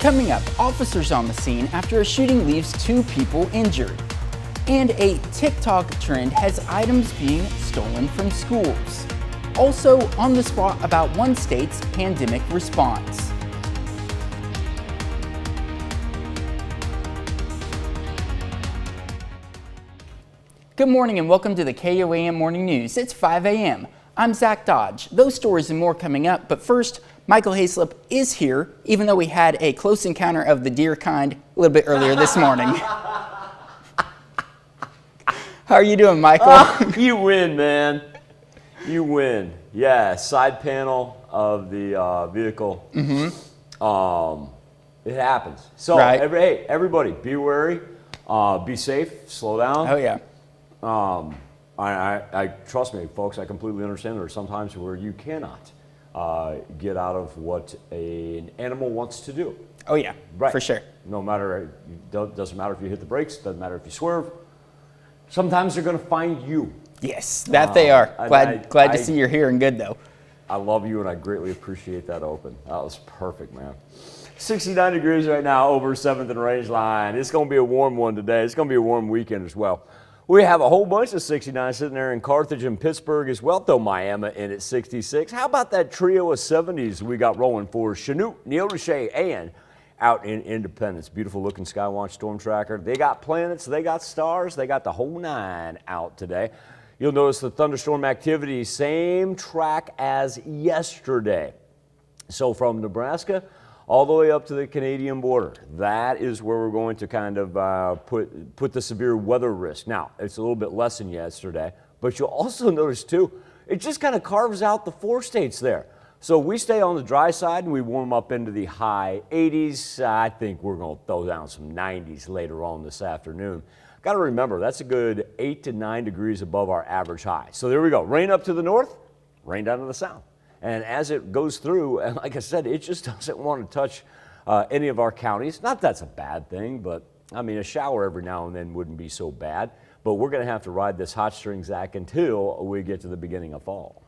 Coming up, officers on the scene after a shooting leaves 2 people injured. And a TikTok trend has items being stolen from schools. Also on the spot about one state's pandemic response. Good morning and welcome to the KOAM Morning News. It's 5 a.m. I'm Zach Dodge. Those stories and more coming up, but first, Michael Hayslip is here, even though we had a close encounter of the deer kind a little bit earlier this morning. How are you doing, Michael? You win, man. You win. Yeah, side panel of the vehicle. It happens. So, Right. Hey, everybody, be wary, be safe, slow down. Oh, yeah. I trust me, folks. I completely understand. There are some times where you cannot get out of what an animal wants to do. Oh, yeah. Right. For sure. No matter, doesn't matter if you hit the brakes, doesn't matter if you swerve. Sometimes they're going to find you. Yes, that they are. Glad to see you're here and good, though. I love you, and I greatly appreciate that open. That was perfect, man. 69 degrees right now over 7th and Range Line. It's going to be a warm one today. It's going to be a warm weekend as well. We have a whole bunch of 69 sitting there in Carthage and Pittsburgh as well, though Miami in at 66. How about that trio of 70s we got rolling for Chanute, Neodesha, and out in Independence? Beautiful looking Skywatch Storm Tracker. They got planets, they got stars, they got the whole 9 out today. You'll notice the thunderstorm activity, same track as yesterday. So from Nebraska all the way up to the Canadian border, that is where we're going to kind of put the severe weather risk. Now, it's a little bit less than yesterday, but you'll also notice too, it just kind of carves out the 4 states there. So we stay on the dry side and we warm up into the high 80s. I think we're going to throw down some 90s later on this afternoon. Got to remember, that's a good 8 to 9 degrees above our average high. So there we go. Rain up to the north, rain down to the south. And as it goes through, and like I said, it just doesn't want to touch any of our counties. Not that's a bad thing, but I mean, a shower every now and then wouldn't be so bad. But we're going to have to ride this hot string, Zach, until we get to the beginning of fall.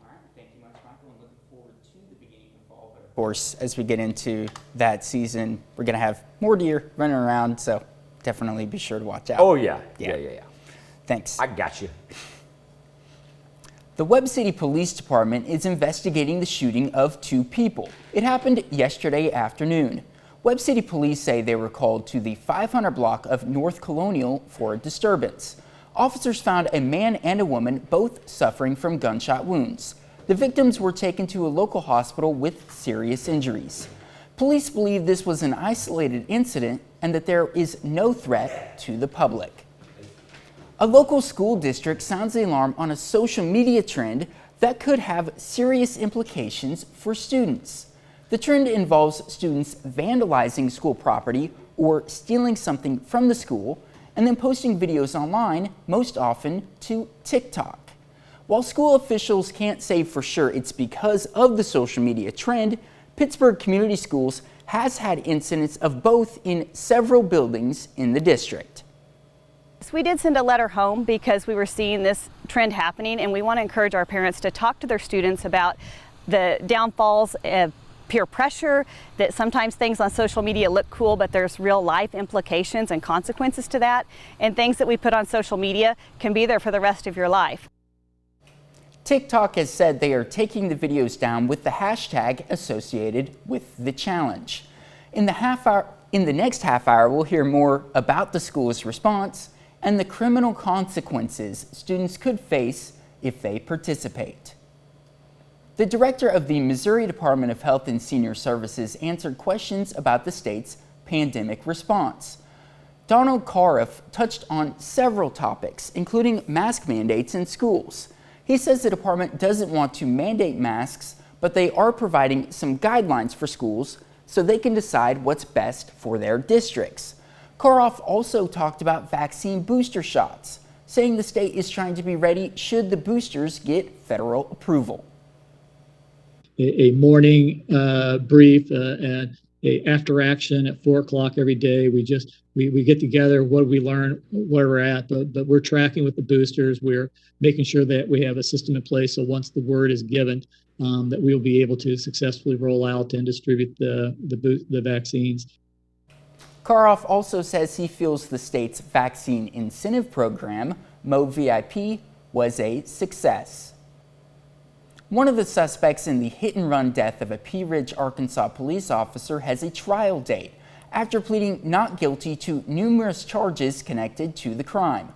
All right, thank you much, Michael. I'm looking forward to the beginning of fall. But of course, as we get into that season, we're going to have more deer running around, so definitely be sure to watch out. Oh, yeah. Yeah. Thanks. I got you. The Webb City Police Department is investigating the shooting of 2 people. It happened yesterday afternoon. Webb City Police say they were called to the 500 block of North Colonial for a disturbance. Officers found a man and a woman both suffering from gunshot wounds. The victims were taken to a local hospital with serious injuries. Police believe this was an isolated incident and that there is no threat to the public. A local school district sounds the alarm on a social media trend that could have serious implications for students. The trend involves students vandalizing school property or stealing something from the school and then posting videos online, most often to TikTok. While school officials can't say for sure it's because of the social media trend, Pittsburgh Community Schools has had incidents of both in several buildings in the district. We did send a letter home because we were seeing this trend happening, and we want to encourage our parents to talk to their students about the downfalls of peer pressure, that sometimes things on social media look cool, but there's real life implications and consequences to that, and things that we put on social media can be there for the rest of your life. TikTok has said they are taking the videos down with the hashtag associated with the challenge. In the next half hour, we'll hear more about the school's response and the criminal consequences students could face if they participate. The director of the Missouri Department of Health and Senior Services answered questions about the state's pandemic response. Donald Cariff touched on several topics, including mask mandates in schools. He says the department doesn't want to mandate masks, but they are providing some guidelines for schools so they can decide what's best for their districts. Cariff also talked about vaccine booster shots, saying the state is trying to be ready should the boosters get federal approval. A morning brief and a after action at 4 o'clock every day. We get together. What we learn, where we're at, but we're tracking with the boosters. We're making sure that we have a system in place. So once the word is given, that we'll be able to successfully roll out and distribute the vaccines. Karoff also says he feels the state's vaccine incentive program, MoVIP, was a success. One of the suspects in the hit-and-run death of a Pea Ridge, Arkansas police officer has a trial date after pleading not guilty to numerous charges connected to the crime.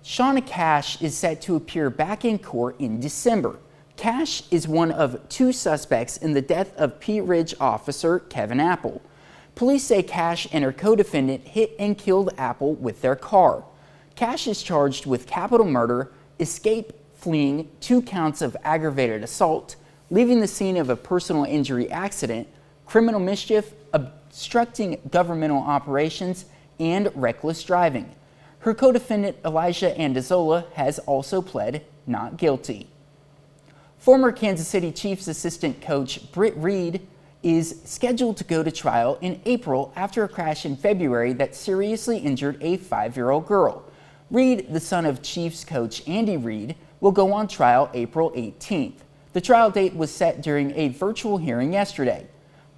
Shauna Cash is set to appear back in court in December. Cash is one of 2 suspects in the death of Pea Ridge officer Kevin Apple. Police say Cash and her co-defendant hit and killed Apple with their car. Cash is charged with capital murder, escape, fleeing, 2 counts of aggravated assault, leaving the scene of a personal injury accident, criminal mischief, obstructing governmental operations, and reckless driving. Her co-defendant Elijah Andazola has also pled not guilty. Former Kansas City Chiefs assistant coach Britt Reed is scheduled to go to trial in April after a crash in February that seriously injured a 5-year-old girl. Reed, the son of Chiefs coach Andy Reid, will go on trial April 18th. The trial date was set during a virtual hearing yesterday.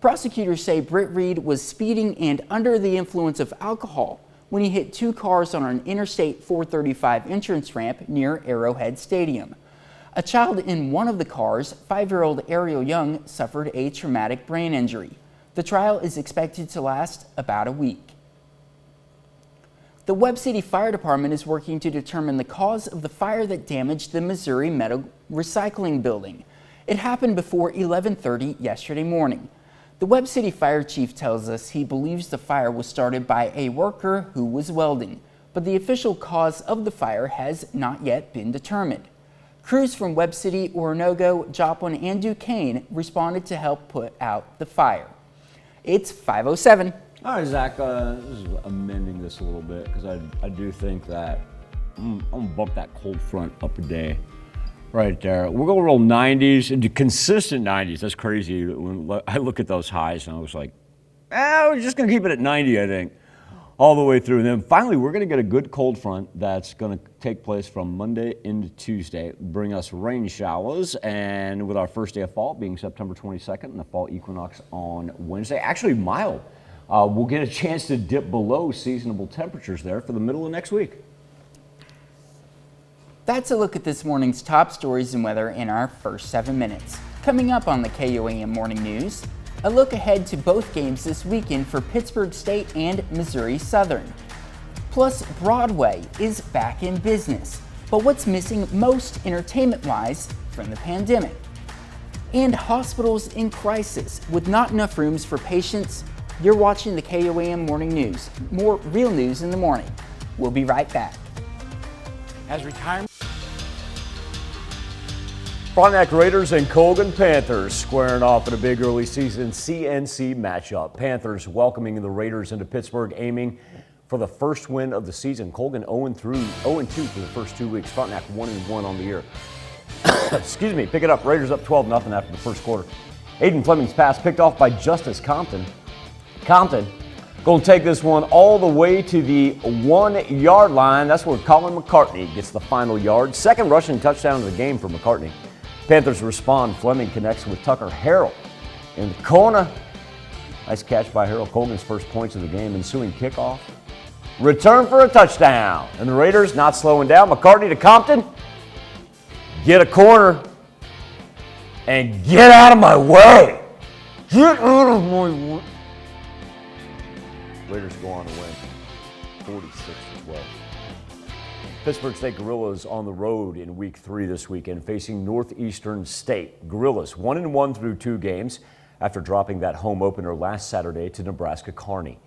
Prosecutors say Britt Reed was speeding and under the influence of alcohol when he hit 2 cars on an Interstate 435 entrance ramp near Arrowhead Stadium. A child in one of the cars, 5-year-old Ariel Young, suffered a traumatic brain injury. The trial is expected to last about a week. The Webb City Fire Department is working to determine the cause of the fire that damaged the Missouri Metal Recycling Building. It happened before 11:30 yesterday morning. The Webb City Fire Chief tells us he believes the fire was started by a worker who was welding, but the official cause of the fire has not yet been determined. Crews from Webb City, Oronogo, Joplin, and Duquesne responded to help put out the fire. It's 5:07. All right, Zach, this is amending this a little bit because I do think that I'm going to bump that cold front up a day right there. We're going to roll 90s, into consistent 90s. That's crazy. When I look at those highs and I was like, we're just going to keep it at 90, I think, all the way through. And then finally, we're going to get a good cold front that's going to take place from Monday into Tuesday, bring us rain showers, and with our first day of fall being September 22nd and the fall equinox on Wednesday, actually mild. We'll get a chance to dip below seasonable temperatures there for the middle of next week. That's a look at this morning's top stories and weather in our first 7 minutes. Coming up on the KOAM Morning News, a look ahead to both games this weekend for Pittsburgh State and Missouri Southern. Plus, Broadway is back in business, but what's missing most entertainment-wise from the pandemic? And hospitals in crisis with not enough rooms for patients. You're watching the KOAM Morning News. More real news in the morning. We'll be right back. As retirement. Frontenac Raiders and Colgan Panthers squaring off in a big early season CNC matchup. Panthers welcoming the Raiders into Pittsburgh, aiming for the first win of the season. Colgan 0-2 for the first 2 weeks. Frontenac 1-1 on the year. Excuse me, pick it up. Raiders up 12-0 after the first quarter. Aiden Fleming's pass picked off by Justice Compton. Compton going to take this one all the way to the 1-yard line. That's where Colin McCartney gets the final yard. Second rushing touchdown of the game for McCartney. Panthers respond. Fleming connects with Tucker Harrell in the corner. Nice catch by Harrell. Colgan's first points of the game. Ensuing kickoff. Return for a touchdown. And the Raiders not slowing down. McCartney to Compton. Get a corner. And get out of my way. Get out of my way. Raiders go on to win 46-12. Pittsburgh State Gorillas on the road in week 3 this weekend, facing Northeastern State. Gorillas 1-1 through 2 games after dropping that home opener last Saturday to Nebraska Kearney.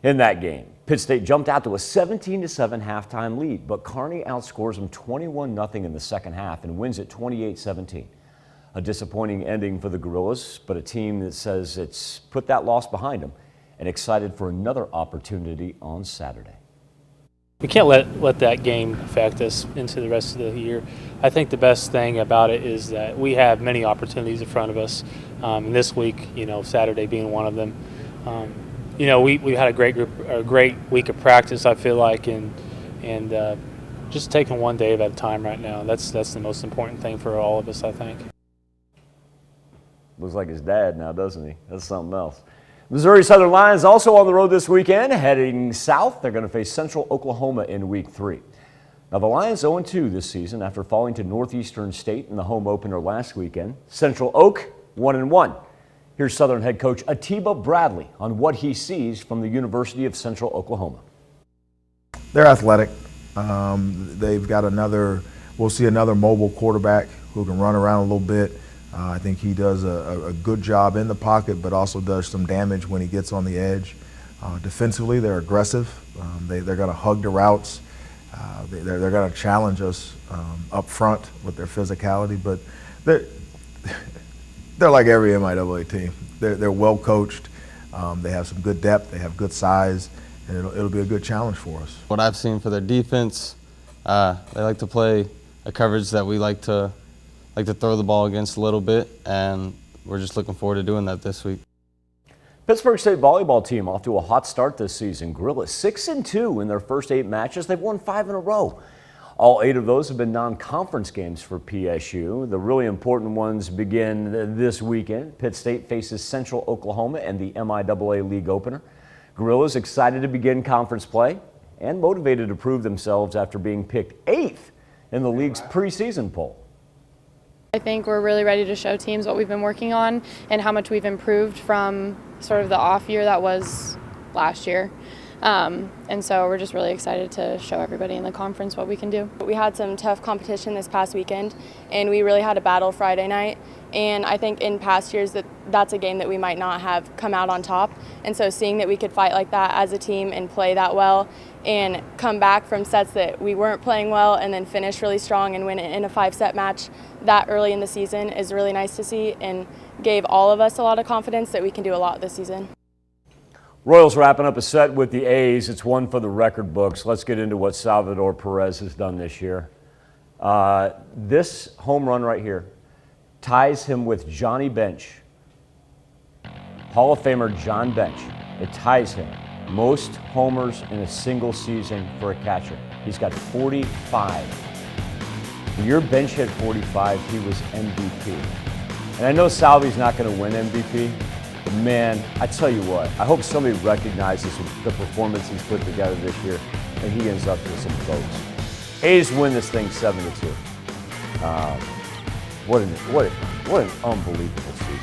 In that game, Pitt State jumped out to a 17-7 halftime lead, but Kearney outscores them 21-0 in the second half and wins it 28-17. A disappointing ending for the Gorillas, but a team that says it's put that loss behind them and excited for another opportunity on Saturday. We can't let that game affect us into the rest of the year. I think the best thing about it is that we have many opportunities in front of us. And this week, Saturday being one of them, You know, we had a great week of practice, I feel like, and just taking one day at a time right now. That's the most important thing for all of us, I think. Looks like his dad now, doesn't he? That's something else. Missouri Southern Lions also on the road this weekend, heading south. They're going to face Central Oklahoma in Week 3. Now, the Lions 0-2 this season after falling to Northeastern State in the home opener last weekend. Central Oak 1-1. Here's Southern head coach Atiba Bradley on what he sees from the University of Central Oklahoma. They're athletic. They've got we'll see another mobile quarterback who can run around a little bit. I think he does a good job in the pocket, but also does some damage when he gets on the edge. Defensively, they're aggressive. They're going to hug the routes. They're going to challenge us up front with their physicality, but they're like every MIAA team. They're well coached. They have some good depth. They have good size, and it'll be a good challenge for us. What I've seen for their defense, they like to play a coverage that we like to throw the ball against a little bit, and we're just looking forward to doing that this week. Pittsburgh State volleyball team off to a hot start this season. Gorillas 6-2 in their first 8 matches. They've won 5 in a row. All 8 of those have been non-conference games for PSU. The really important ones begin this weekend. Pitt State faces Central Oklahoma in the MIAA League opener. Gorillas excited to begin conference play and motivated to prove themselves after being picked 8th in the league's preseason poll. I think we're really ready to show teams what we've been working on and how much we've improved from sort of the off year that was last year. And so we're just really excited to show everybody in the conference what we can do. We had some tough competition this past weekend, and we really had a battle Friday night. And I think in past years that's a game that we might not have come out on top. And so seeing that we could fight like that as a team and play that well and come back from sets that we weren't playing well and then finish really strong and win it in a 5-set match that early in the season is really nice to see and gave all of us a lot of confidence that we can do a lot this season. Royals wrapping up a set with the A's. It's one for the record books. Let's get into what Salvador Perez has done this year. This home run right here ties him with Johnny Bench, Hall of Famer John Bench. It ties him most homers in a single season for a catcher. He's got 45. The year Bench hit 45, he was MVP. And I know Salvy's not going to win MVP, but man, I tell you what, I hope somebody recognizes the performance he's put together this year and he ends up with some votes. A's win this thing 7-2. What an unbelievable season.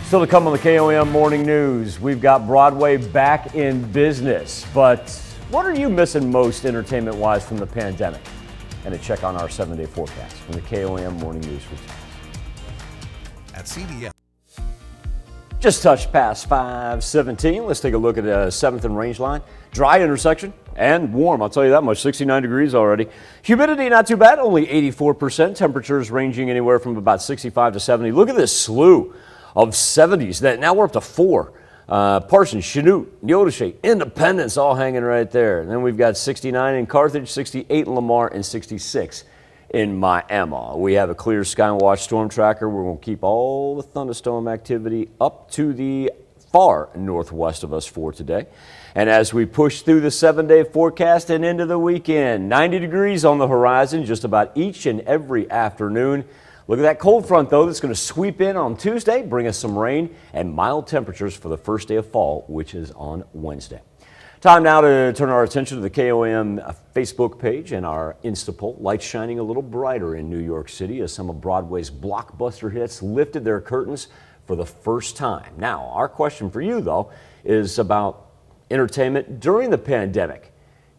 Still to come on the KOAM Morning News, we've got Broadway back in business, but what are you missing most entertainment-wise from the pandemic? And a check on our 7-day forecast from the KOAM Morning News returns. At CBS. Just touched past 5:17. Let's take a look at 7th and Rangeline. Dry intersection and warm, I'll tell you that much, 69 degrees already. Humidity not too bad, only 84%. Temperatures ranging anywhere from about 65 to 70. Look at this slew of 70s. Now we're up to 4. Parsons, Chanute, Neodesha, Independence all hanging right there. And then we've got 69 in Carthage, 68 in Lamar, and 66 in Miami. We have a clear Skywatch storm tracker. We're going to keep all the thunderstorm activity up to the far northwest of us for today. And as we push through the 7-day forecast and into the weekend, 90 degrees on the horizon just about each and every afternoon. Look at that cold front, though, that's going to sweep in on Tuesday, bring us some rain and mild temperatures for the first day of fall, which is on Wednesday. Time now to turn our attention to the KOAM Facebook page and our Instapoll. Lights shining a little brighter in New York City as some of Broadway's blockbuster hits lifted their curtains for the first time. Now, our question for you, though, is about entertainment during the pandemic.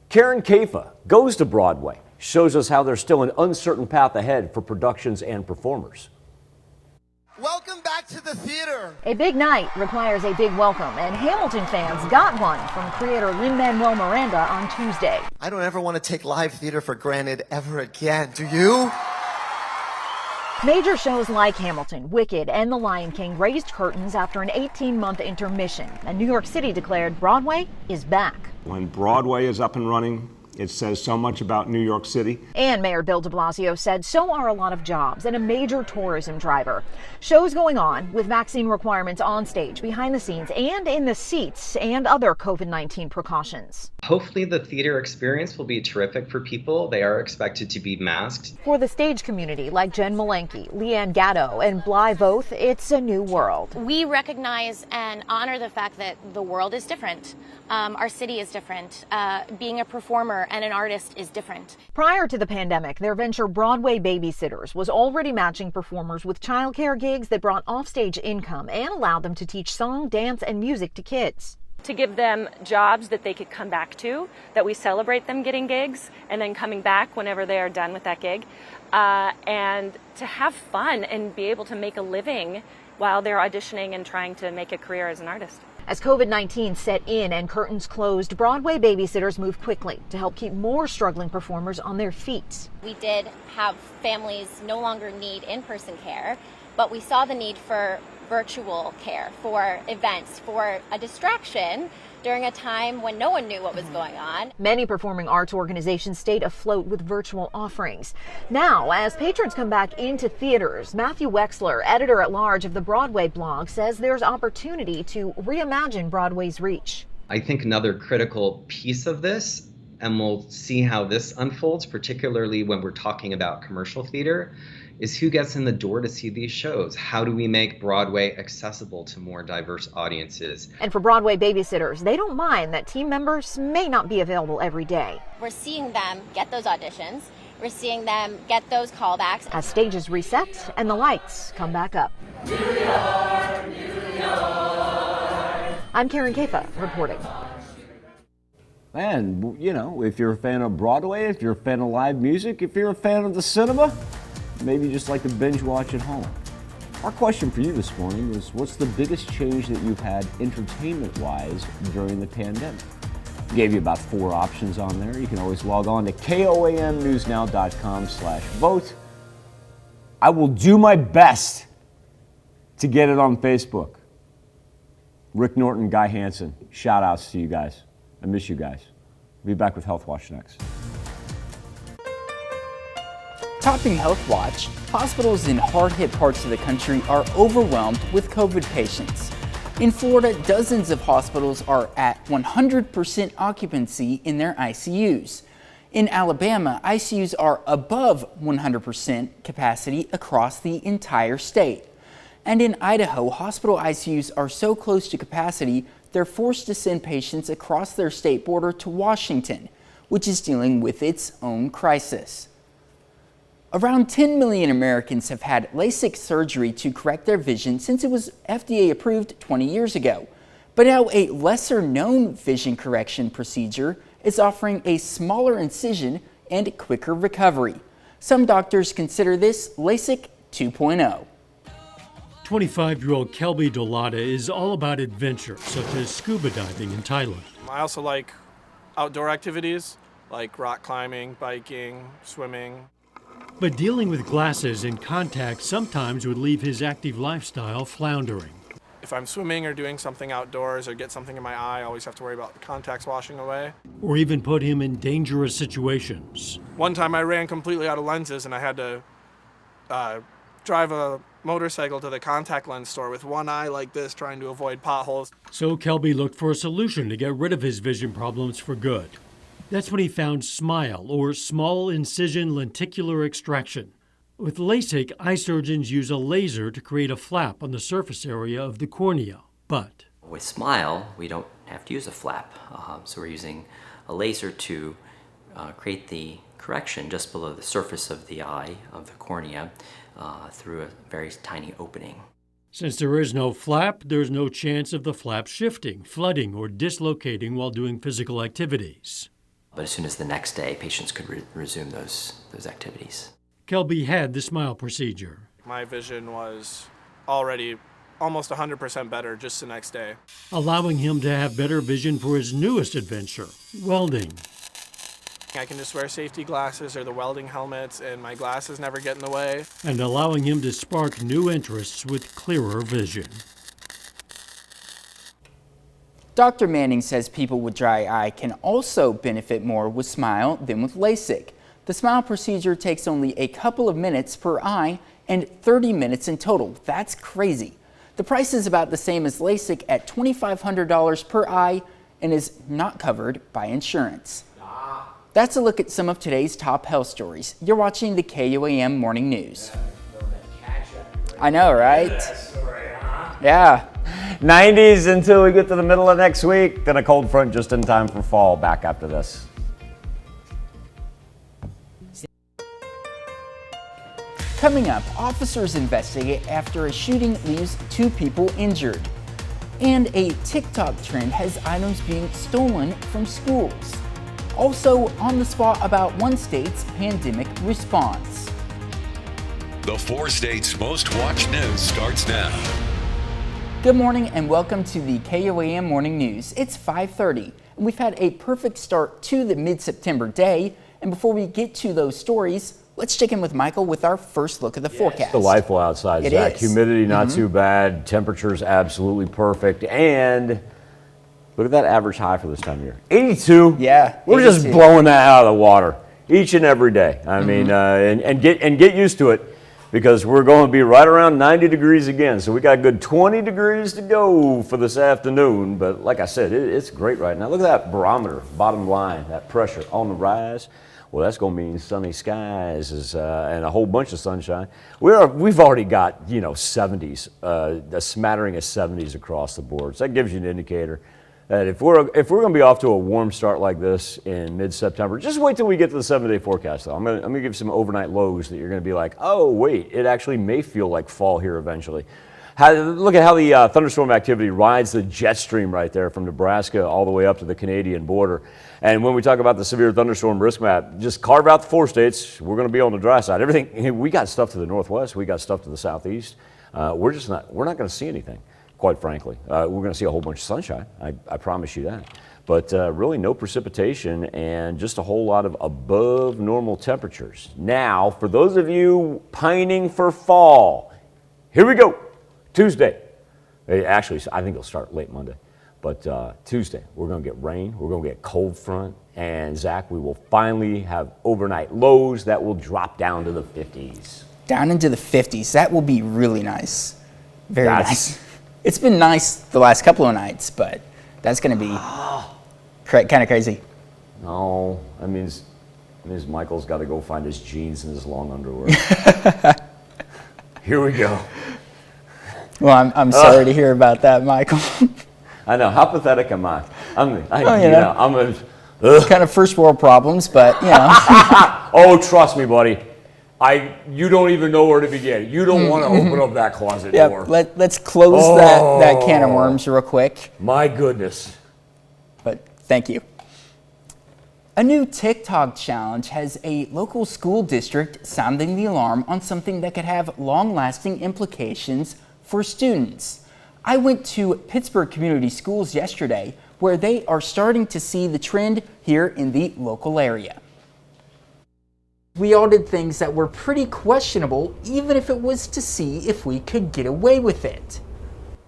Karen Kafa goes to Broadway, shows us how there's still an uncertain path ahead for productions and performers. Welcome back to the theater. A big night requires a big welcome, and Hamilton fans got one from creator Lin-Manuel Miranda on Tuesday. I don't ever want to take live theater for granted ever again, do you? Major shows like Hamilton, Wicked, and The Lion King raised curtains after an 18-month intermission, and New York City declared Broadway is back. When Broadway is up and running, It says so much about New York City. And Mayor Bill de Blasio said so are a lot of jobs and a major tourism driver. Shows going on with vaccine requirements on stage, behind the scenes, and in the seats, and other COVID-19 precautions. Hopefully the theater experience will be terrific for people. They are expected to be masked. For the stage community like Jen Malenke, Leanne Gatto, and Bly Voth, it's a new world. We recognize and honor the fact that the world is different. Our city is different. Being a performer and an artist is different. Prior to the pandemic, their venture Broadway Babysitters was already matching performers with childcare gigs that brought offstage income and allowed them to teach song, dance, and music to kids. To give them jobs that they could come back to, that we celebrate them getting gigs and then coming back whenever they are done with that gig, and to have fun and be able to make a living while they're auditioning and trying to make a career as an artist. As COVID-19 set in and curtains closed, Broadway Babysitters moved quickly to help keep more struggling performers on their feet. We did have families no longer need in-person care, but we saw the need for virtual care, for events, for a distraction during a time when no one knew what was going on. Many performing arts organizations stayed afloat with virtual offerings. Now, as patrons come back into theaters, Matthew Wexler, editor-at-large of the Broadway blog, says there's opportunity to reimagine Broadway's reach. I think another critical piece of this, and we'll see how this unfolds, particularly when we're talking about commercial theater, is who gets in the door to see these shows. How do we make Broadway accessible to more diverse audiences? And for Broadway Babysitters, they don't mind that team members may not be available every day. We're seeing them get those auditions. We're seeing them get those callbacks. As stages reset and the lights come back up. New York, New York. I'm Karen Kefa reporting. And, you know, if you're a fan of Broadway, if you're a fan of live music, if you're a fan of the cinema, maybe you just like to binge watch at home. Our question for you this morning is, what's the biggest change that you've had entertainment-wise during the pandemic? We gave you about 4 options on there. You can always log on to KOAMnewsnow.com/vote. I will do my best to get it on Facebook. Rick Norton, Guy Hansen, shout outs to you guys. I miss you guys. We'll be back with Health Watch next. Topping Health Watch, hospitals in hard-hit parts of the country are overwhelmed with COVID patients. In Florida, dozens of hospitals are at 100% occupancy in their ICUs. In Alabama, ICUs are above 100% capacity across the entire state. And in Idaho, hospital ICUs are so close to capacity, they're forced to send patients across their state border to Washington, which is dealing with its own crisis. Around 10 million Americans have had LASIK surgery to correct their vision since it was FDA approved 20 years ago. But now a lesser known vision correction procedure is offering a smaller incision and quicker recovery. Some doctors consider this LASIK 2.0. 25-year-old Kelby Dolata is all about adventure, such as scuba diving in Thailand. I also like outdoor activities like rock climbing, biking, swimming. But dealing with glasses and contacts sometimes would leave his active lifestyle floundering. If I'm swimming or doing something outdoors or get something in my eye, I always have to worry about the contacts washing away. Or even put him in dangerous situations. One time I ran completely out of lenses and I had to drive a motorcycle to the contact lens store with one eye like this, trying to avoid potholes. So Kelby looked for a solution to get rid of his vision problems for good. That's when he found SMILE, or small incision lenticular extraction. With LASIK, eye surgeons use a laser to create a flap on the surface area of the cornea. But with SMILE, we don't have to use a flap. So we're using a laser to create the correction just below the surface of the eye, of the cornea, through a very tiny opening. Since there is no flap, there's no chance of the flap shifting, flooding, or dislocating while doing physical activities. But as soon as the next day, patients could resume those activities. Kelby had the SMILE procedure. My vision was already almost 100% better just the next day, allowing him to have better vision for his newest adventure, welding. I can just wear safety glasses or the welding helmets and my glasses never get in the way. And allowing him to spark new interests with clearer vision. Dr. Manning says people with dry eye can also benefit more with Smile than with LASIK. The Smile procedure takes only a couple of minutes per eye and 30 minutes in total. That's crazy. The price is about the same as LASIK at $2,500 per eye and is not covered by insurance. That's a look at some of today's top health stories. You're watching the KOAM Morning News. I know, right? Yeah. 90s until we get to the middle of next week. Then a cold front just in time for fall. Back after this. Coming up, officers investigate after a shooting leaves 2 people injured. And a TikTok trend has items being stolen from schools. Also on the spot about one state's pandemic response. The 4 states' most watched news starts now. Good morning and welcome to the KOAM Morning News. It's 5:30 and we've had a perfect start to the mid-September day. And before we get to those stories, let's check in with Michael with our first look at the forecast. It's delightful outside, It Zach. is. Humidity not too bad. Temperature's absolutely perfect. And look at that average high for this time of year. 82. Yeah. We're 82. just blowing that out of the water each and every day. I mean, and get used to it because we're going to be right around 90 degrees again. So we got a good 20 degrees to go for this afternoon. But like I said, it's great right now. Look at that barometer, bottom line, that pressure on the rise. Well, that's going to mean sunny skies and a whole bunch of sunshine. We've already got, 70s, a smattering of 70s across the board. So that gives you an indicator that if we're going to be off to a warm start like this in mid-September, just wait till we get to the 7-day forecast. Though I'm going to give some overnight lows that you're going to be like, oh wait, it actually may feel like fall here eventually. Look at how the thunderstorm activity rides the jet stream right there from Nebraska all the way up to the Canadian border. And when we talk about the severe thunderstorm risk map, just carve out the 4 states. We're going to be on the dry side. Everything, we got stuff to the northwest. We got stuff to the southeast. We're not going to see anything, quite frankly. We're going to see a whole bunch of sunshine. I promise you that. But really no precipitation and just a whole lot of above normal temperatures. Now, for those of you pining for fall, here we go. Tuesday. Actually, I think it'll start late Monday. But Tuesday, we're going to get rain. We're going to get cold front. And Zach, we will finally have overnight lows that will drop down to the 50s. Down into the 50s. That will be really nice. Very nice. It's been nice the last couple of nights, but that's going to be kind of crazy. No, that means Michael's got to go find his jeans and his long underwear. Here we go. Well, I'm sorry to hear about that, Michael. I know. How pathetic am I? I'm kind of first world problems, but Oh, trust me, buddy. You don't even know where to begin. You don't want to open up that closet door. Let's close that can of worms real quick. My goodness. But thank you. A new TikTok challenge has a local school district sounding the alarm on something that could have long-lasting implications for students. I went to Pittsburgh Community Schools yesterday, where they are starting to see the trend here in the local area. We all did things that were pretty questionable, even if it was to see if we could get away with it.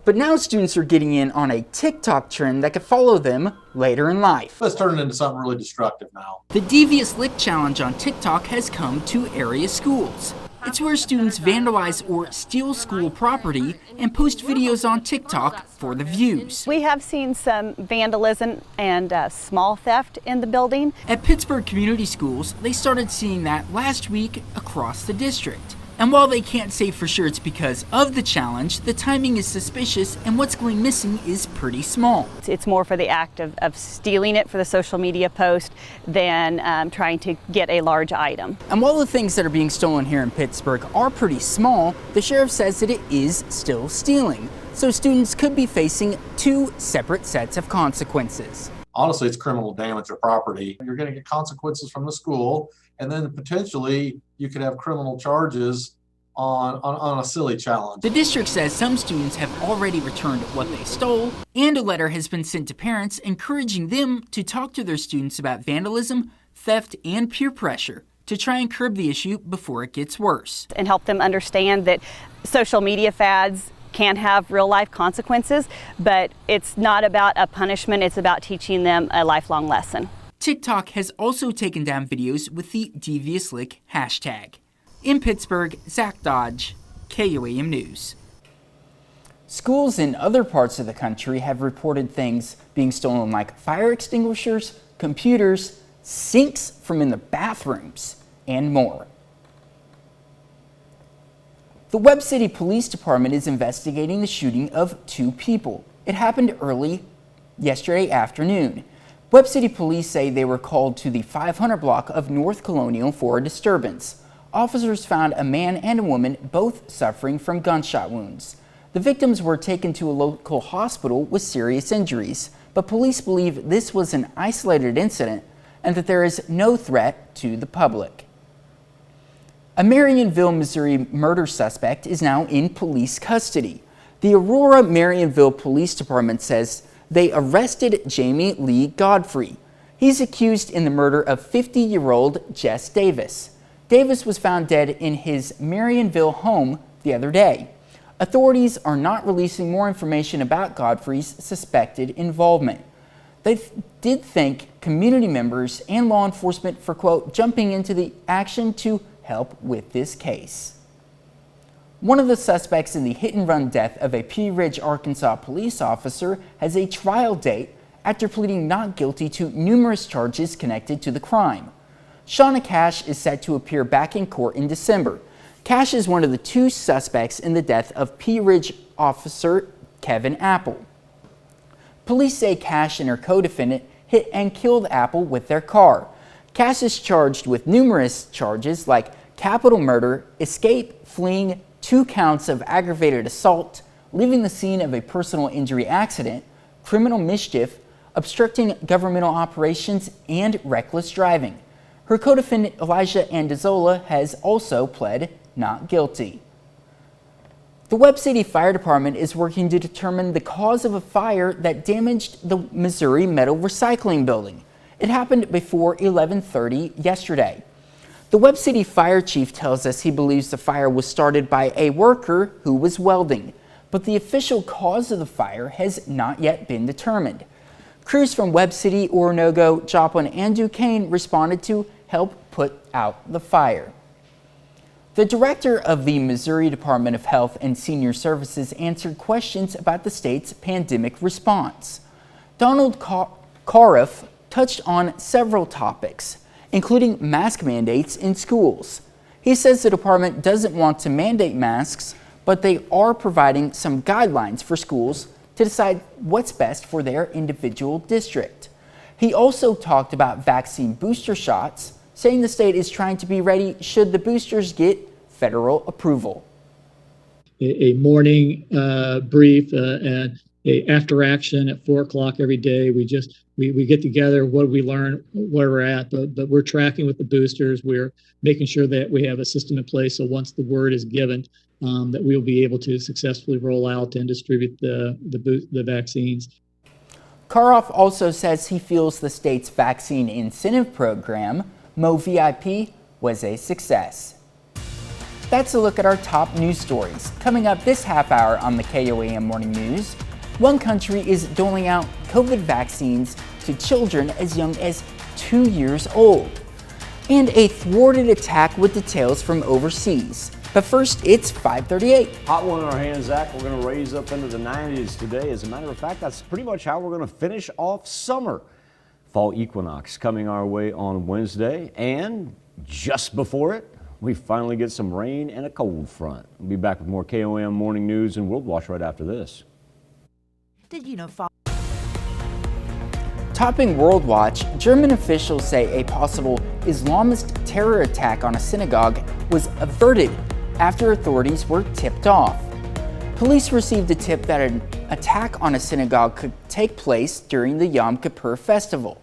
But now students are getting in on a TikTok trend that could follow them later in life. Let's turn it into something really destructive now. The Devious Lick Challenge on TikTok has come to area schools. It's where students vandalize or steal school property and post videos on TikTok for the views. We have seen some vandalism and small theft in the building. At Pittsburgh Community Schools, they started seeing that last week across the district. And while they can't say for sure it's because of the challenge, the timing is suspicious and what's going missing is pretty small. It's more for the act of stealing it for the social media post than trying to get a large item. And while the things that are being stolen here in Pittsburgh are pretty small, the sheriff says that it is still stealing. So students could be facing 2 separate sets of consequences. Honestly, it's criminal damage of property. You're going to get consequences from the school, and then potentially you could have criminal charges on a silly challenge. The district says some students have already returned what they stole, and a letter has been sent to parents encouraging them to talk to their students about vandalism, theft, and peer pressure to try and curb the issue before it gets worse. And help them understand that social media fads can have real life consequences, but it's not about a punishment, it's about teaching them a lifelong lesson. TikTok has also taken down videos with the Devious Lick hashtag. In Pittsburgh, Zach Dodge, KOAM News. Schools in other parts of the country have reported things being stolen like fire extinguishers, computers, sinks from in the bathrooms, and more. The Webb City Police Department is investigating the shooting of 2 people. It happened early yesterday afternoon. Webb City Police say they were called to the 500 block of North Colonial for a disturbance. Officers found a man and a woman both suffering from gunshot wounds. The victims were taken to a local hospital with serious injuries, but police believe this was an isolated incident and that there is no threat to the public. A Marionville, Missouri murder suspect is now in police custody. The Aurora Marionville Police Department says they arrested Jamie Lee Godfrey. He's accused in the murder of 50-year-old Jess Davis. Davis was found dead in his Marionville home the other day. Authorities are not releasing more information about Godfrey's suspected involvement. They did thank community members and law enforcement for, quote, jumping into the action to help with this case. One of the suspects in the hit-and-run death of a Pea Ridge, Arkansas police officer has a trial date after pleading not guilty to numerous charges connected to the crime. Shauna Cash is set to appear back in court in December. Cash is one of the 2 suspects in the death of Pea Ridge officer Kevin Apple. Police say Cash and her co-defendant hit and killed Apple with their car. Cash is charged with numerous charges like capital murder, escape, fleeing, 2 counts of aggravated assault, leaving the scene of a personal injury accident, criminal mischief, obstructing governmental operations, and reckless driving. Her co-defendant Elijah Andazola has also pled not guilty. The Webb City Fire Department is working to determine the cause of a fire that damaged the Missouri Metal Recycling Building. It happened before 11:30 yesterday. The Webb City Fire Chief tells us he believes the fire was started by a worker who was welding, but the official cause of the fire has not yet been determined. Crews from Webb City, Oronogo, Joplin, and Duquesne responded to help put out the fire. The director of the Missouri Department of Health and Senior Services answered questions about the state's pandemic response. Donald Cariff touched on several topics, including mask mandates in schools. He says the department doesn't want to mandate masks, but they are providing some guidelines for schools to decide what's best for their individual district. He also talked about vaccine booster shots, saying the state is trying to be ready should the boosters get federal approval. A morning brief and a after action at 4 o'clock every day. We get together, what we learn, where we're at, but we're tracking with the boosters. We're making sure that we have a system in place so once the word is given, that we'll be able to successfully roll out and distribute the vaccines. Karoff also says he feels the state's vaccine incentive program, MoVIP, was a success. That's a look at our top news stories. Coming up this half hour on the KOAM Morning News, one country is doling out COVID vaccines to children as young as 2 years old. And a thwarted attack with details from overseas. But first, it's 5:38. Hot one in our hands, Zach. We're going to raise up into the 90s today. As a matter of fact, that's pretty much how we're going to finish off summer. Fall equinox coming our way on Wednesday. And just before it, we finally get some rain and a cold front. We'll be back with more KOAM Morning News and World Watch right after this. Did you know? Topping World Watch, German officials say a possible Islamist terror attack on a synagogue was averted after authorities were tipped off. Police received a tip that an attack on a synagogue could take place during the Yom Kippur festival.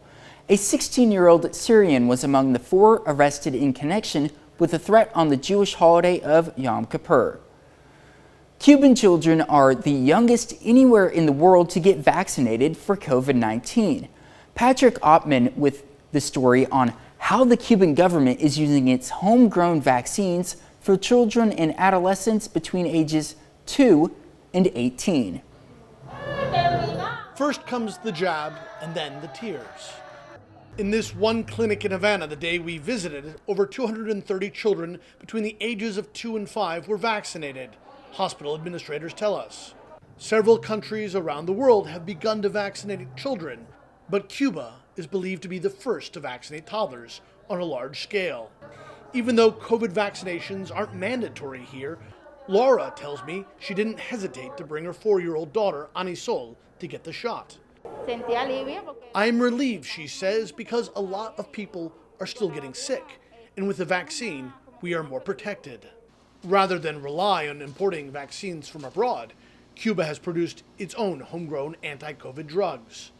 A 16-year-old Syrian was among the 4 arrested in connection with the threat on the Jewish holiday of Yom Kippur. Cuban children are the youngest anywhere in the world to get vaccinated for COVID-19. Patrick Oppman with the story on how the Cuban government is using its homegrown vaccines for children and adolescents between ages 2 and 18. First comes the jab and then the tears. In this one clinic in Havana, the day we visited, over 230 children between the ages of 2 and 5 were vaccinated, hospital administrators tell us. Several countries around the world have begun to vaccinate children, but Cuba is believed to be the first to vaccinate toddlers on a large scale. Even though COVID vaccinations aren't mandatory here, Laura tells me she didn't hesitate to bring her 4-year-old daughter, Anisol, to get the shot. I'm relieved, she says, because a lot of people are still getting sick, and with the vaccine, we are more protected. Rather than rely on importing vaccines from abroad, Cuba has produced its own homegrown anti-COVID drugs.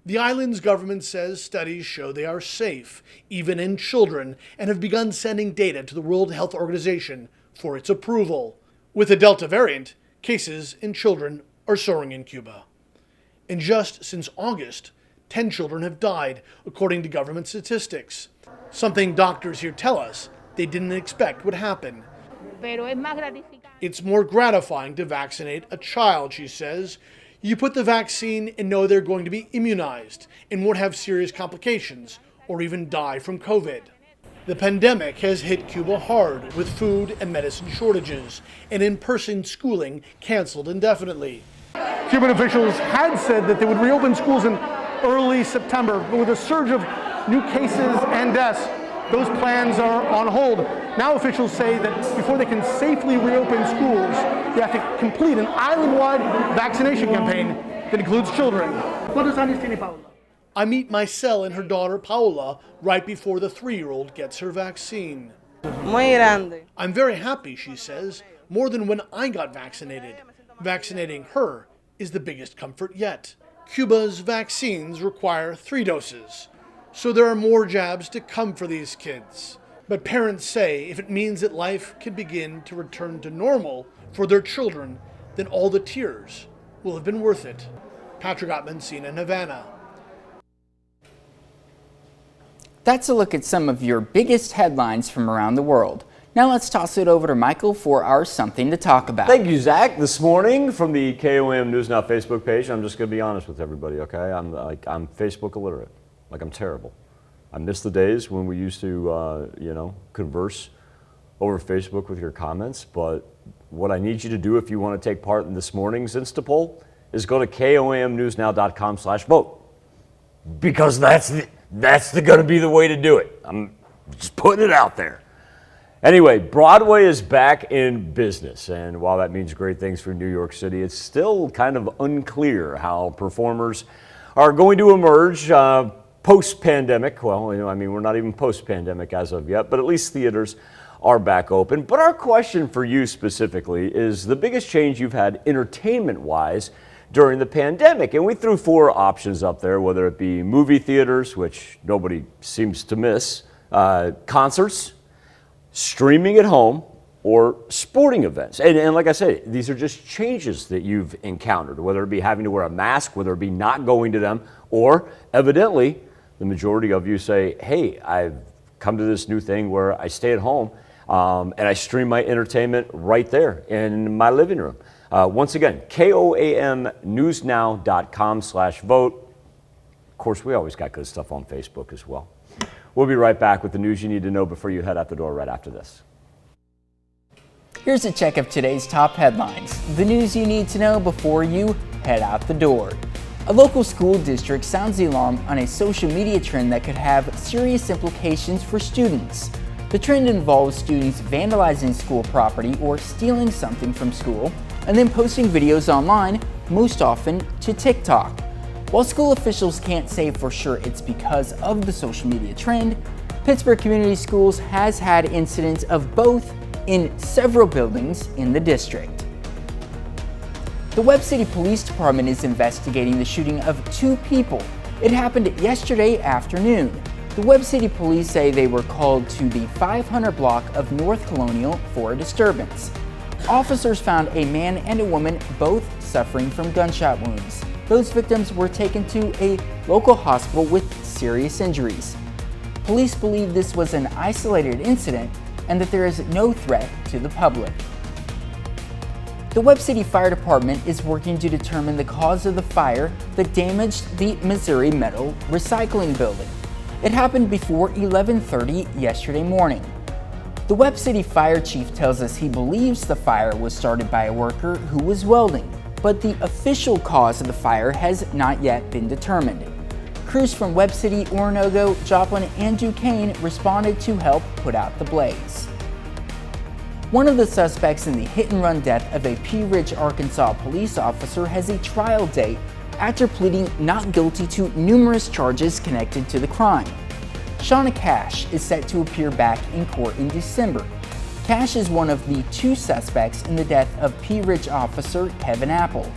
The island's government says studies show they are safe, even in children, and have begun sending data to the World Health Organization for its approval. With the Delta variant, cases in children are soaring in Cuba. And just since August, 10 children have died, according to government statistics. Something doctors here tell us they didn't expect would happen. It's more gratifying to vaccinate a child, she says. You put the vaccine and know they're going to be immunized and won't have serious complications or even die from COVID. The pandemic has hit Cuba hard with food and medicine shortages and in-person schooling canceled indefinitely. Cuban officials had said that they would reopen schools in early September, but with a surge of new cases and deaths, those plans are on hold. Now officials say that before they can safely reopen schools, they have to complete an island-wide vaccination campaign that includes children. I meet Marcel and her daughter Paola right before the 3-year-old gets her vaccine. I'm very happy, she says, more than when I got vaccinated. Vaccinating her is the biggest comfort yet. Cuba's vaccines require 3 doses. So there are more jabs to come for these kids. But parents say if it means that life can begin to return to normal for their children, then all the tears will have been worth it. Patrick Ottman, CNN, Havana. That's a look at some of your biggest headlines from around the world. Now let's toss it over to Michael for our Something to Talk About. Thank you, Zach. This morning from the KOAM News Now Facebook page, I'm just going to be honest with everybody, okay? I'm Facebook illiterate. I'm terrible. I miss the days when we used to, converse over Facebook with your comments. But what I need you to do if you want to take part in this morning's Instapoll is go to komnewsnow.com/vote. Because that's going to be the way to do it. I'm just putting it out there. Anyway, Broadway is back in business, and while that means great things for New York City, it's still kind of unclear how performers are going to emerge post-pandemic. Well, we're not even post-pandemic as of yet, but at least theaters are back open. But our question for you specifically is the biggest change you've had entertainment-wise during the pandemic. And we threw 4 options up there, whether it be movie theaters, which nobody seems to miss, concerts, streaming at home, or sporting events. And like I said, these are just changes that you've encountered, whether it be having to wear a mask, whether it be not going to them, or evidently, the majority of you say, hey, I've come to this new thing where I stay at home and I stream my entertainment right there in my living room. Once again, KOAMnewsnow.com/vote. Of course, we always got good stuff on Facebook as well. We'll be right back with the news you need to know before you head out the door right after this. Here's a check of today's top headlines. The news you need to know before you head out the door. A local school district sounds the alarm on a social media trend that could have serious implications for students. The trend involves students vandalizing school property or stealing something from school and then posting videos online, most often to TikTok. While school officials can't say for sure it's because of the social media trend, Pittsburgh Community Schools has had incidents of both in several buildings in the district. The Webb City Police Department is investigating the shooting of 2 people. It happened yesterday afternoon. The Webb City Police say they were called to the 500 block of North Colonial for a disturbance. Officers found a man and a woman both suffering from gunshot wounds. Those victims were taken to a local hospital with serious injuries. Police believe this was an isolated incident and that there is no threat to the public. The Webb City Fire Department is working to determine the cause of the fire that damaged the Missouri Metal Recycling Building. It happened before 11:30 yesterday morning. The Webb City Fire Chief tells us he believes the fire was started by a worker who was welding, but the official cause of the fire has not yet been determined. Crews from Webb City, Oronogo, Joplin, and Duquesne responded to help put out the blaze. One of the suspects in the hit-and-run death of a Pea Ridge, Arkansas police officer has a trial date after pleading not guilty to numerous charges connected to the crime. Shauna Cash is set to appear back in court in December. Cash is one of the two suspects in the death of Pea Ridge officer Kevin Apple.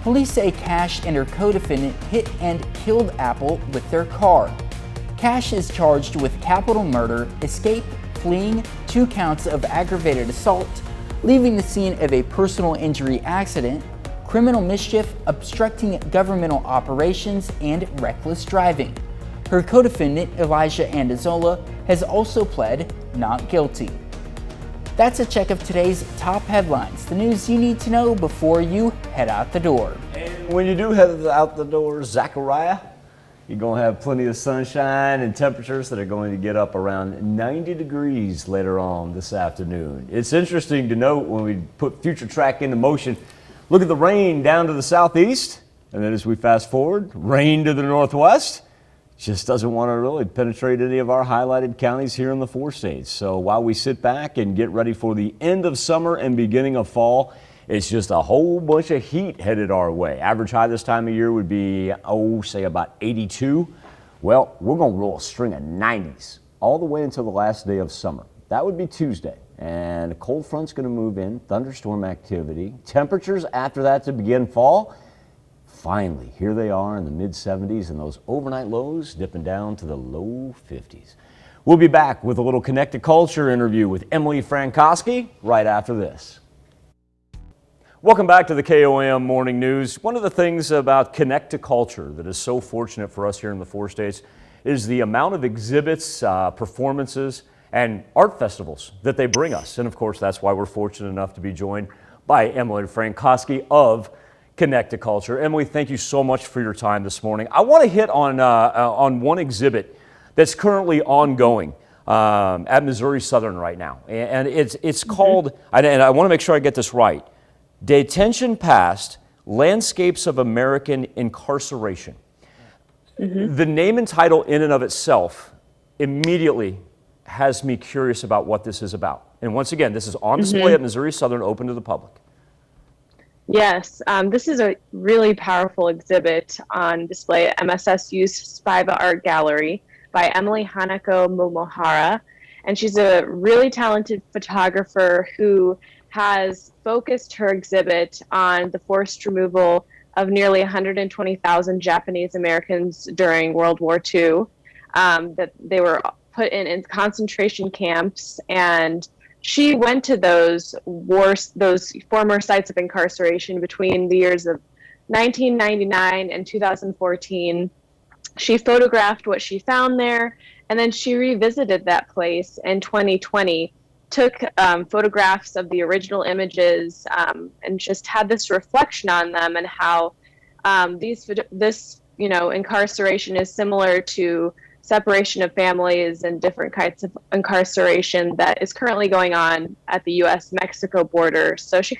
Police say Cash and her co-defendant hit and killed Apple with their car. Cash is charged with capital murder, escape, fleeing, 2 counts of aggravated assault, leaving the scene of a personal injury accident, criminal mischief, obstructing governmental operations, and reckless driving. Her co-defendant, Elijah Andazola, has also pled not guilty. That's a check of today's top headlines, the news you need to know before you head out the door. And when you do head out the door, Zachariah, you're going to have plenty of sunshine and temperatures that are going to get up around 90 degrees later on this afternoon. It's interesting to note when we put future track into motion, look at the rain down to the southeast, and then as we fast forward, rain to the northwest. Just doesn't want to really penetrate any of our highlighted counties here in the 4 states. So while we sit back and get ready for the end of summer and beginning of fall, it's just a whole bunch of heat headed our way. Average high this time of year would be, say about 82. Well, we're going to roll a string of 90s all the way until the last day of summer. That would be Tuesday. And a cold front's going to move in, thunderstorm activity. Temperatures after that to begin fall. Finally, here they are in the mid-70s and those overnight lows dipping down to the low 50s. We'll be back with a little Connect to Culture interview with Emily Frankowski right after this. Welcome back to the KOAM Morning News. One of the things about Connect to Culture that is so fortunate for us here in the 4 states is the amount of exhibits, performances, and art festivals that they bring us. And of course, that's why we're fortunate enough to be joined by Emily Frankowski of Connect to Culture. Emily, thank you so much for your time this morning. I want to hit on one exhibit that's currently ongoing at Missouri Southern right now. And it's called, and I want to make sure I get this right, Detention Past, Landscapes of American Incarceration. The name and title in and of itself immediately has me curious about what this is about. And once again, this is on display at Missouri Southern, open to the public. Yes, this is a really powerful exhibit on display at MSSU's Spiva Art Gallery by Emily Hanako Momohara. And she's a really talented photographer who has focused her exhibit on the forced removal of nearly 120,000 Japanese Americans during World War II. That they were put in concentration camps, and she went to those former sites of incarceration between the years of 1999 and 2014. She photographed what she found there, and then she revisited that place in 2020, took photographs of the original images, and just had this reflection on them and how this incarceration is similar to separation of families and different kinds of incarceration that is currently going on at the U.S.-Mexico border. So she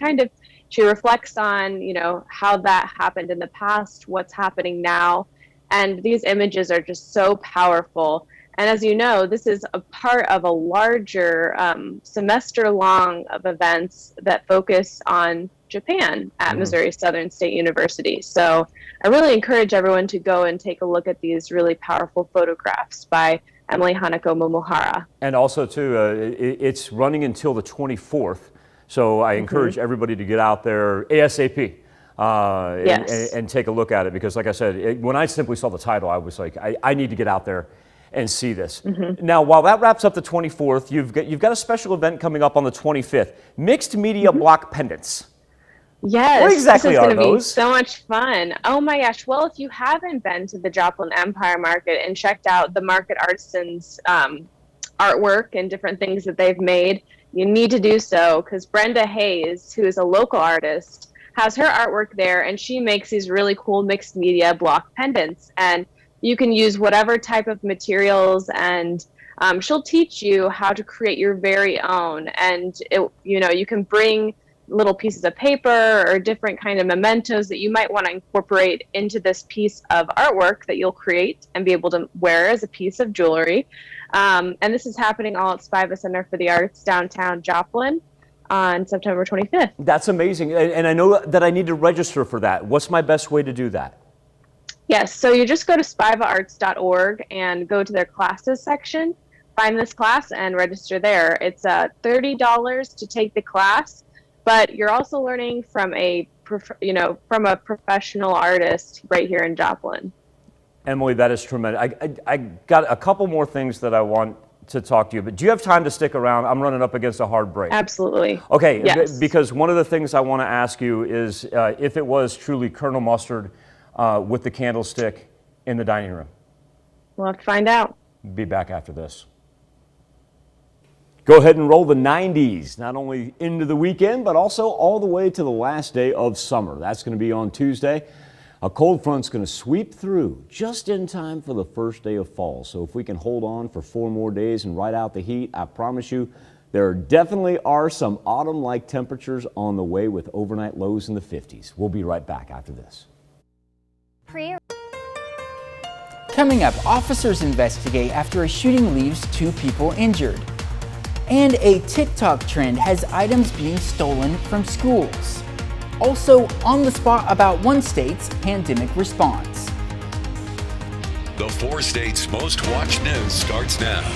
reflects on, how that happened in the past, what's happening now, and these images are just so powerful. And as you know, this is a part of a larger semester-long of events that focus on Japan at Missouri Southern State University. So I really encourage everyone to go and take a look at these really powerful photographs by Emily Hanako Momohara. And also, too, it's running until the 24th. So I encourage everybody to get out there ASAP and take a look at it. Because like I said, when I simply saw the title, I was like, I need to get out there and see this. Now, while that wraps up the 24th, you've got a special event coming up on the 25th. Mixed media block pendants. Yes, what exactly this is are going to be those? so much fun. Oh my gosh. Well, if you haven't been to the Joplin Empire Market and checked out the Market Artisans artwork and different things that they've made, you need to do so because Brenda Hayes, who is a local artist, has her artwork there, and she makes these really cool mixed media block pendants. And you can use whatever type of materials, and she'll teach you how to create your very own. And you can bring little pieces of paper or different kind of mementos that you might want to incorporate into this piece of artwork that you'll create and be able to wear as a piece of jewelry. And this is happening all at Spiva Center for the Arts, downtown Joplin, on September 25th. That's amazing. And I know that I need to register for that. What's my best way to do that? Yes, so you just go to spivaarts.org and go to their classes section, find this class and register there. It's $30 to take the class, but you're also learning from a professional artist right here in Joplin. Emily, that is tremendous. I got a couple more things that I want to talk to you, but do you have time to stick around? I'm running up against a hard break. Absolutely. Okay, yes. Because one of the things I want to ask you is if it was truly Colonel Mustard with the candlestick in the dining room. We'll have to find out. Be back after this. Go ahead and roll the 90s, not only into the weekend, but also all the way to the last day of summer. That's going to be on Tuesday. A cold front's going to sweep through just in time for the first day of fall. So if we can hold on for 4 more days and ride out the heat, I promise you there definitely are some autumn-like temperatures on the way with overnight lows in the 50s. We'll be right back after this. Coming up, officers investigate after a shooting leaves 2 people injured. And a TikTok trend has items being stolen from schools. Also, on the spot about one state's pandemic response. The 4 states' most watched news starts now.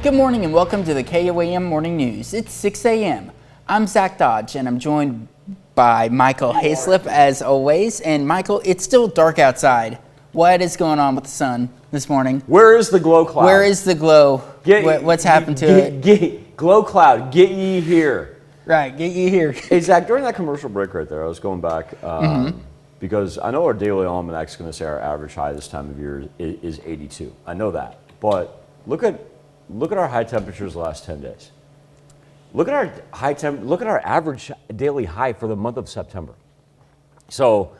Good morning and welcome to the KOAM Morning News. It's 6 a.m. I'm Zach Dodge and I'm joined by Michael Hayslip as always. And Michael, it's still dark outside. What is going on with the sun this morning? Where is the glow cloud? Where is the glow? What's happened to it? Glow cloud, get ye here. Right, get you here. Hey, Zach, during that commercial break right there, I was going back because I know our daily almanac's going to say our average high this time of year is 82. I know that. But look at our high temperatures the last 10 days. Look at our average daily high for the month of September. So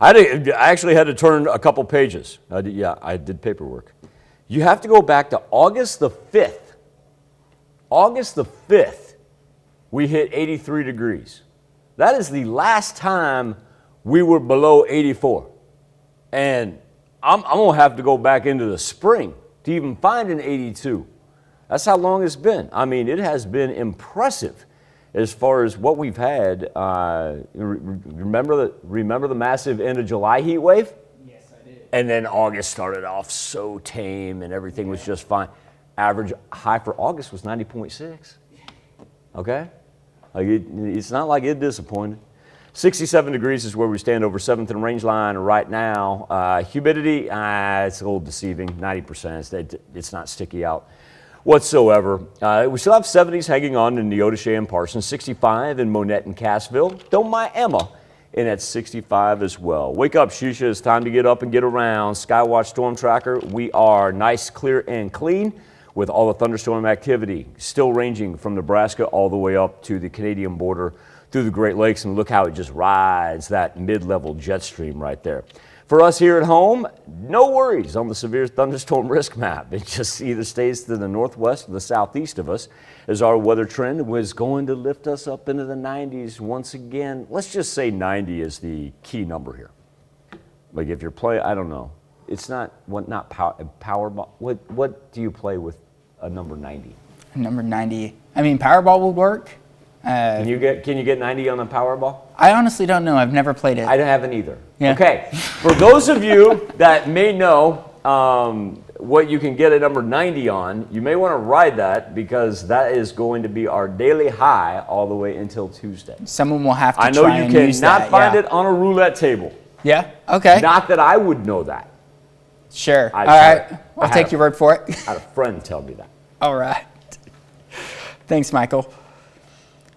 I actually had to turn a couple pages. I did paperwork. You have to go back to August the 5th. August the 5th. We hit 83 degrees. That is the last time we were below 84. And I'm going to have to go back into the spring to even find an 82. That's how long it's been. I mean, it has been impressive as far as what we've had. Remember the massive end of July heat wave? Yes, I did. And then August started off so tame and everything was just fine. Average high for August was 90.6. Okay? It's not like it disappointed. 67 degrees is where we stand over 7th and Rangeline right now. Humidity, it's a little deceiving, 90%. It's not sticky out whatsoever. We still have 70s hanging on in Neodesha and Parsons, 65 in Monette and Cassville. Don't mind Emma in at 65 as well. Wake up, Shusha. It's time to get up and get around. Skywatch Storm Tracker, we are nice, clear, and clean with all the thunderstorm activity still ranging from Nebraska all the way up to the Canadian border through the Great Lakes, and look how it just rides that mid-level jet stream right there. For us here at home, no worries on the severe thunderstorm risk map. It just either stays to the northwest or the southeast of us as our weather trend was going to lift us up into the 90s once again. Let's just say 90 is the key number here. Like if you're playing, I don't know. It's not Powerball. What do you play with a number 90? Number 90. I mean, Powerball would work. Can you get 90 on the Powerball? I honestly don't know. I've never played it. I haven't either. Yeah. Okay. For those of you that may know what you can get a number 90 on, you may want to ride that because that is going to be our daily high all the way until Tuesday. Someone will have to I know try you and use cannot that, find yeah. it on a roulette table. Yeah? Okay. Not that I would know that. Sure. All right. I'll take your word for it. I had a friend tell me that. All right. Thanks, Michael.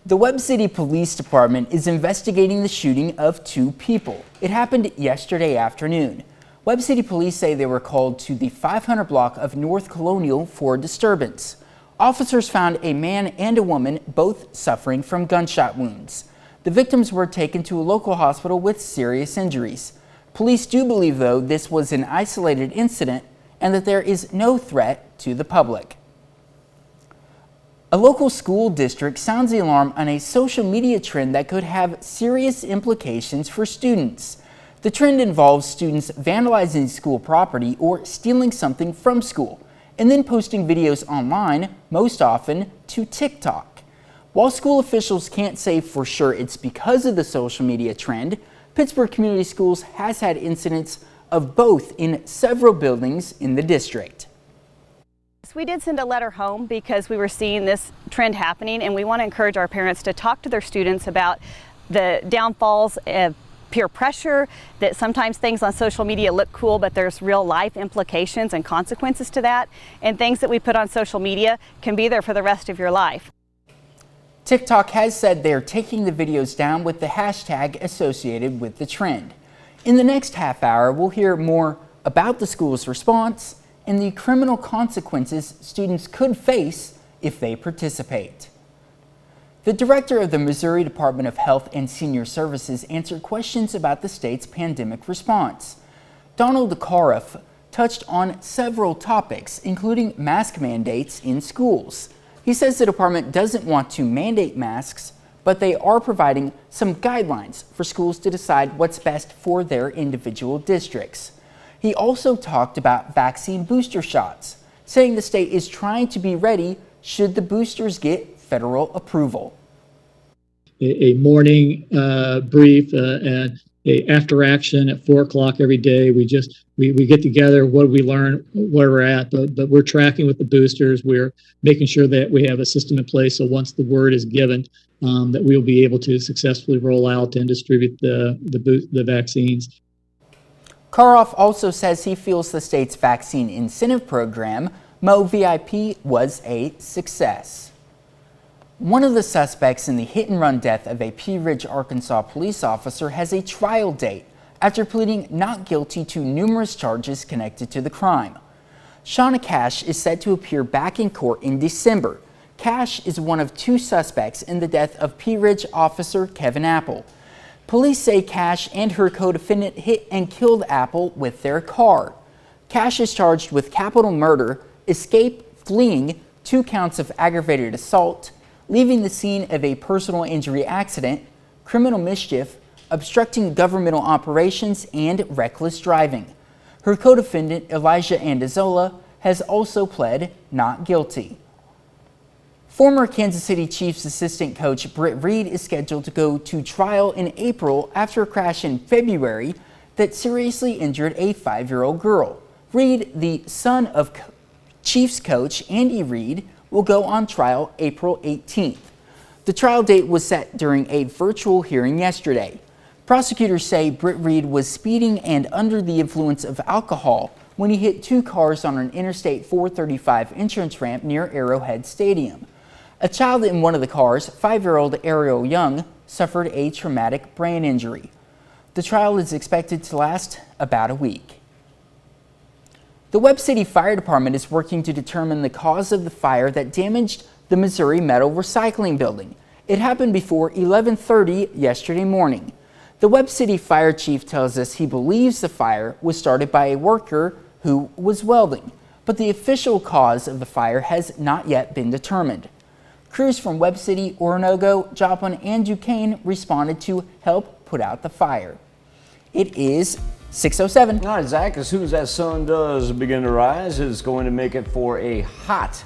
The Webb City Police Department is investigating the shooting of 2 people. It happened yesterday afternoon. Webb City Police say they were called to the 500 block of North Colonial for a disturbance. Officers found a man and a woman both suffering from gunshot wounds. The victims were taken to a local hospital with serious injuries. Police do believe, though, this was an isolated incident and that there is no threat to the public. A local school district sounds the alarm on a social media trend that could have serious implications for students. The trend involves students vandalizing school property or stealing something from school, and then posting videos online, most often to TikTok. While school officials can't say for sure it's because of the social media trend, Pittsburgh Community Schools has had incidents of both in several buildings in the district. We did send a letter home because we were seeing this trend happening, and we want to encourage our parents to talk to their students about the downfalls of peer pressure, that sometimes things on social media look cool, but there's real life implications and consequences to that, and things that we put on social media can be there for the rest of your life. TikTok has said they're taking the videos down with the hashtag associated with the trend. In the next half hour, we'll hear more about the school's response and the criminal consequences students could face if they participate. The director of the Missouri Department of Health and Senior Services answered questions about the state's pandemic response. Donald Karoff touched on several topics, including mask mandates in schools. He says the department doesn't want to mandate masks, but they are providing some guidelines for schools to decide what's best for their individual districts. He also talked about vaccine booster shots, saying the state is trying to be ready should the boosters get federal approval. A morning brief and a after action at 4 o'clock every day. We get together, what we learn, where we're at, but we're tracking with the boosters. We're making sure that we have a system in place so once the word is given, that we'll be able to successfully roll out and distribute the vaccines. Karoff also says he feels the state's vaccine incentive program, MoVIP, was a success. One of the suspects in the hit-and-run death of a Pea Ridge, Arkansas police officer has a trial date after pleading not guilty to numerous charges connected to the crime. Shauna Cash is set to appear back in court in December. Cash is one of 2 suspects in the death of Pea Ridge officer Kevin Apple. Police say Cash and her co-defendant hit and killed Apple with their car. Cash is charged with capital murder, escape, fleeing, 2 counts of aggravated assault, leaving the scene of a personal injury accident, criminal mischief, obstructing governmental operations, and reckless driving. Her co-defendant, Elijah Andazola, has also pled not guilty. Former Kansas City Chiefs assistant coach Britt Reed is scheduled to go to trial in April after a crash in February that seriously injured a 5-year-old girl. Reed, the son of Chiefs coach Andy Reid, will go on trial April 18th. The trial date was set during a virtual hearing yesterday. Prosecutors say Britt Reed was speeding and under the influence of alcohol when he hit 2 cars on an Interstate 435 entrance ramp near Arrowhead Stadium. A child in one of the cars, 5-year-old Ariel Young, suffered a traumatic brain injury. The trial is expected to last about a week. The Webb City Fire Department is working to determine the cause of the fire that damaged the Missouri Metal Recycling Building. It happened before 11:30 yesterday morning. The Webb City Fire Chief tells us he believes the fire was started by a worker who was welding, but the official cause of the fire has not yet been determined. Crews from Webb City, Oronogo, Joplin, and Duquesne responded to help put out the fire. It is 6:07. All right, Zach, as soon as that sun does begin to rise, it's going to make it for a hot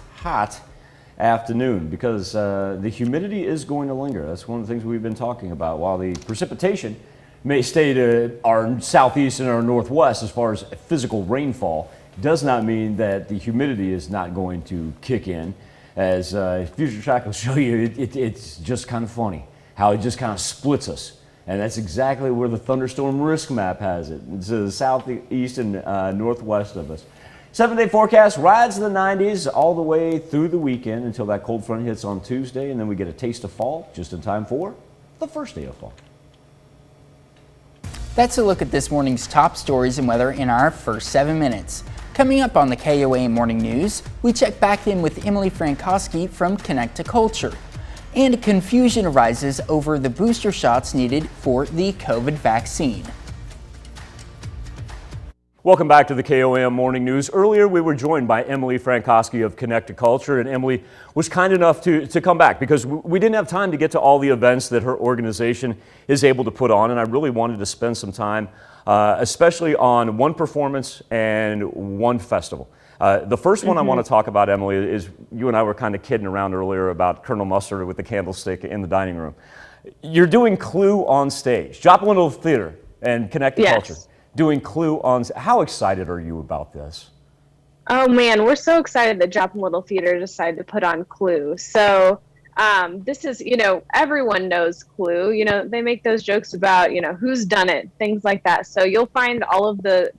afternoon because the humidity is going to linger. That's one of the things we've been talking about. While the precipitation may stay to our southeast and our northwest as far as physical rainfall, does not mean that the humidity is not going to kick in. As Future Track will show you, it's just kind of funny how it just kind of splits us. And that's exactly where the thunderstorm risk map has it. It's the southeast and northwest of us. 7-day forecast rides the 90s all the way through the weekend until that cold front hits on Tuesday, and then we get a taste of fall just in time for the first day of fall. That's a look at this morning's top stories and weather in our first 7 minutes. Coming up on the KOAM Morning News, we check back in with Emily Frankowski from Connect to Culture. And confusion arises over the booster shots needed for the COVID vaccine. Welcome back to the KOAM Morning News. Earlier, we were joined by Emily Frankowski of Connect to Culture, and Emily was kind enough to come back because we didn't have time to get to all the events that her organization is able to put on, and I really wanted to spend some time, especially on one performance and one festival. The first one I want to talk about, Emily, is you and I were kind of kidding around earlier about Colonel Mustard with the candlestick in the dining room. You're doing Clue on stage, Joplin Little Theater and Connect to Culture. Doing Clue on. How excited are you about this? Oh man, we're so excited that Joplin Little Theater decided to put on Clue. So this is, everyone knows Clue. They make those jokes about, who's done it, things like that. So you'll find all of the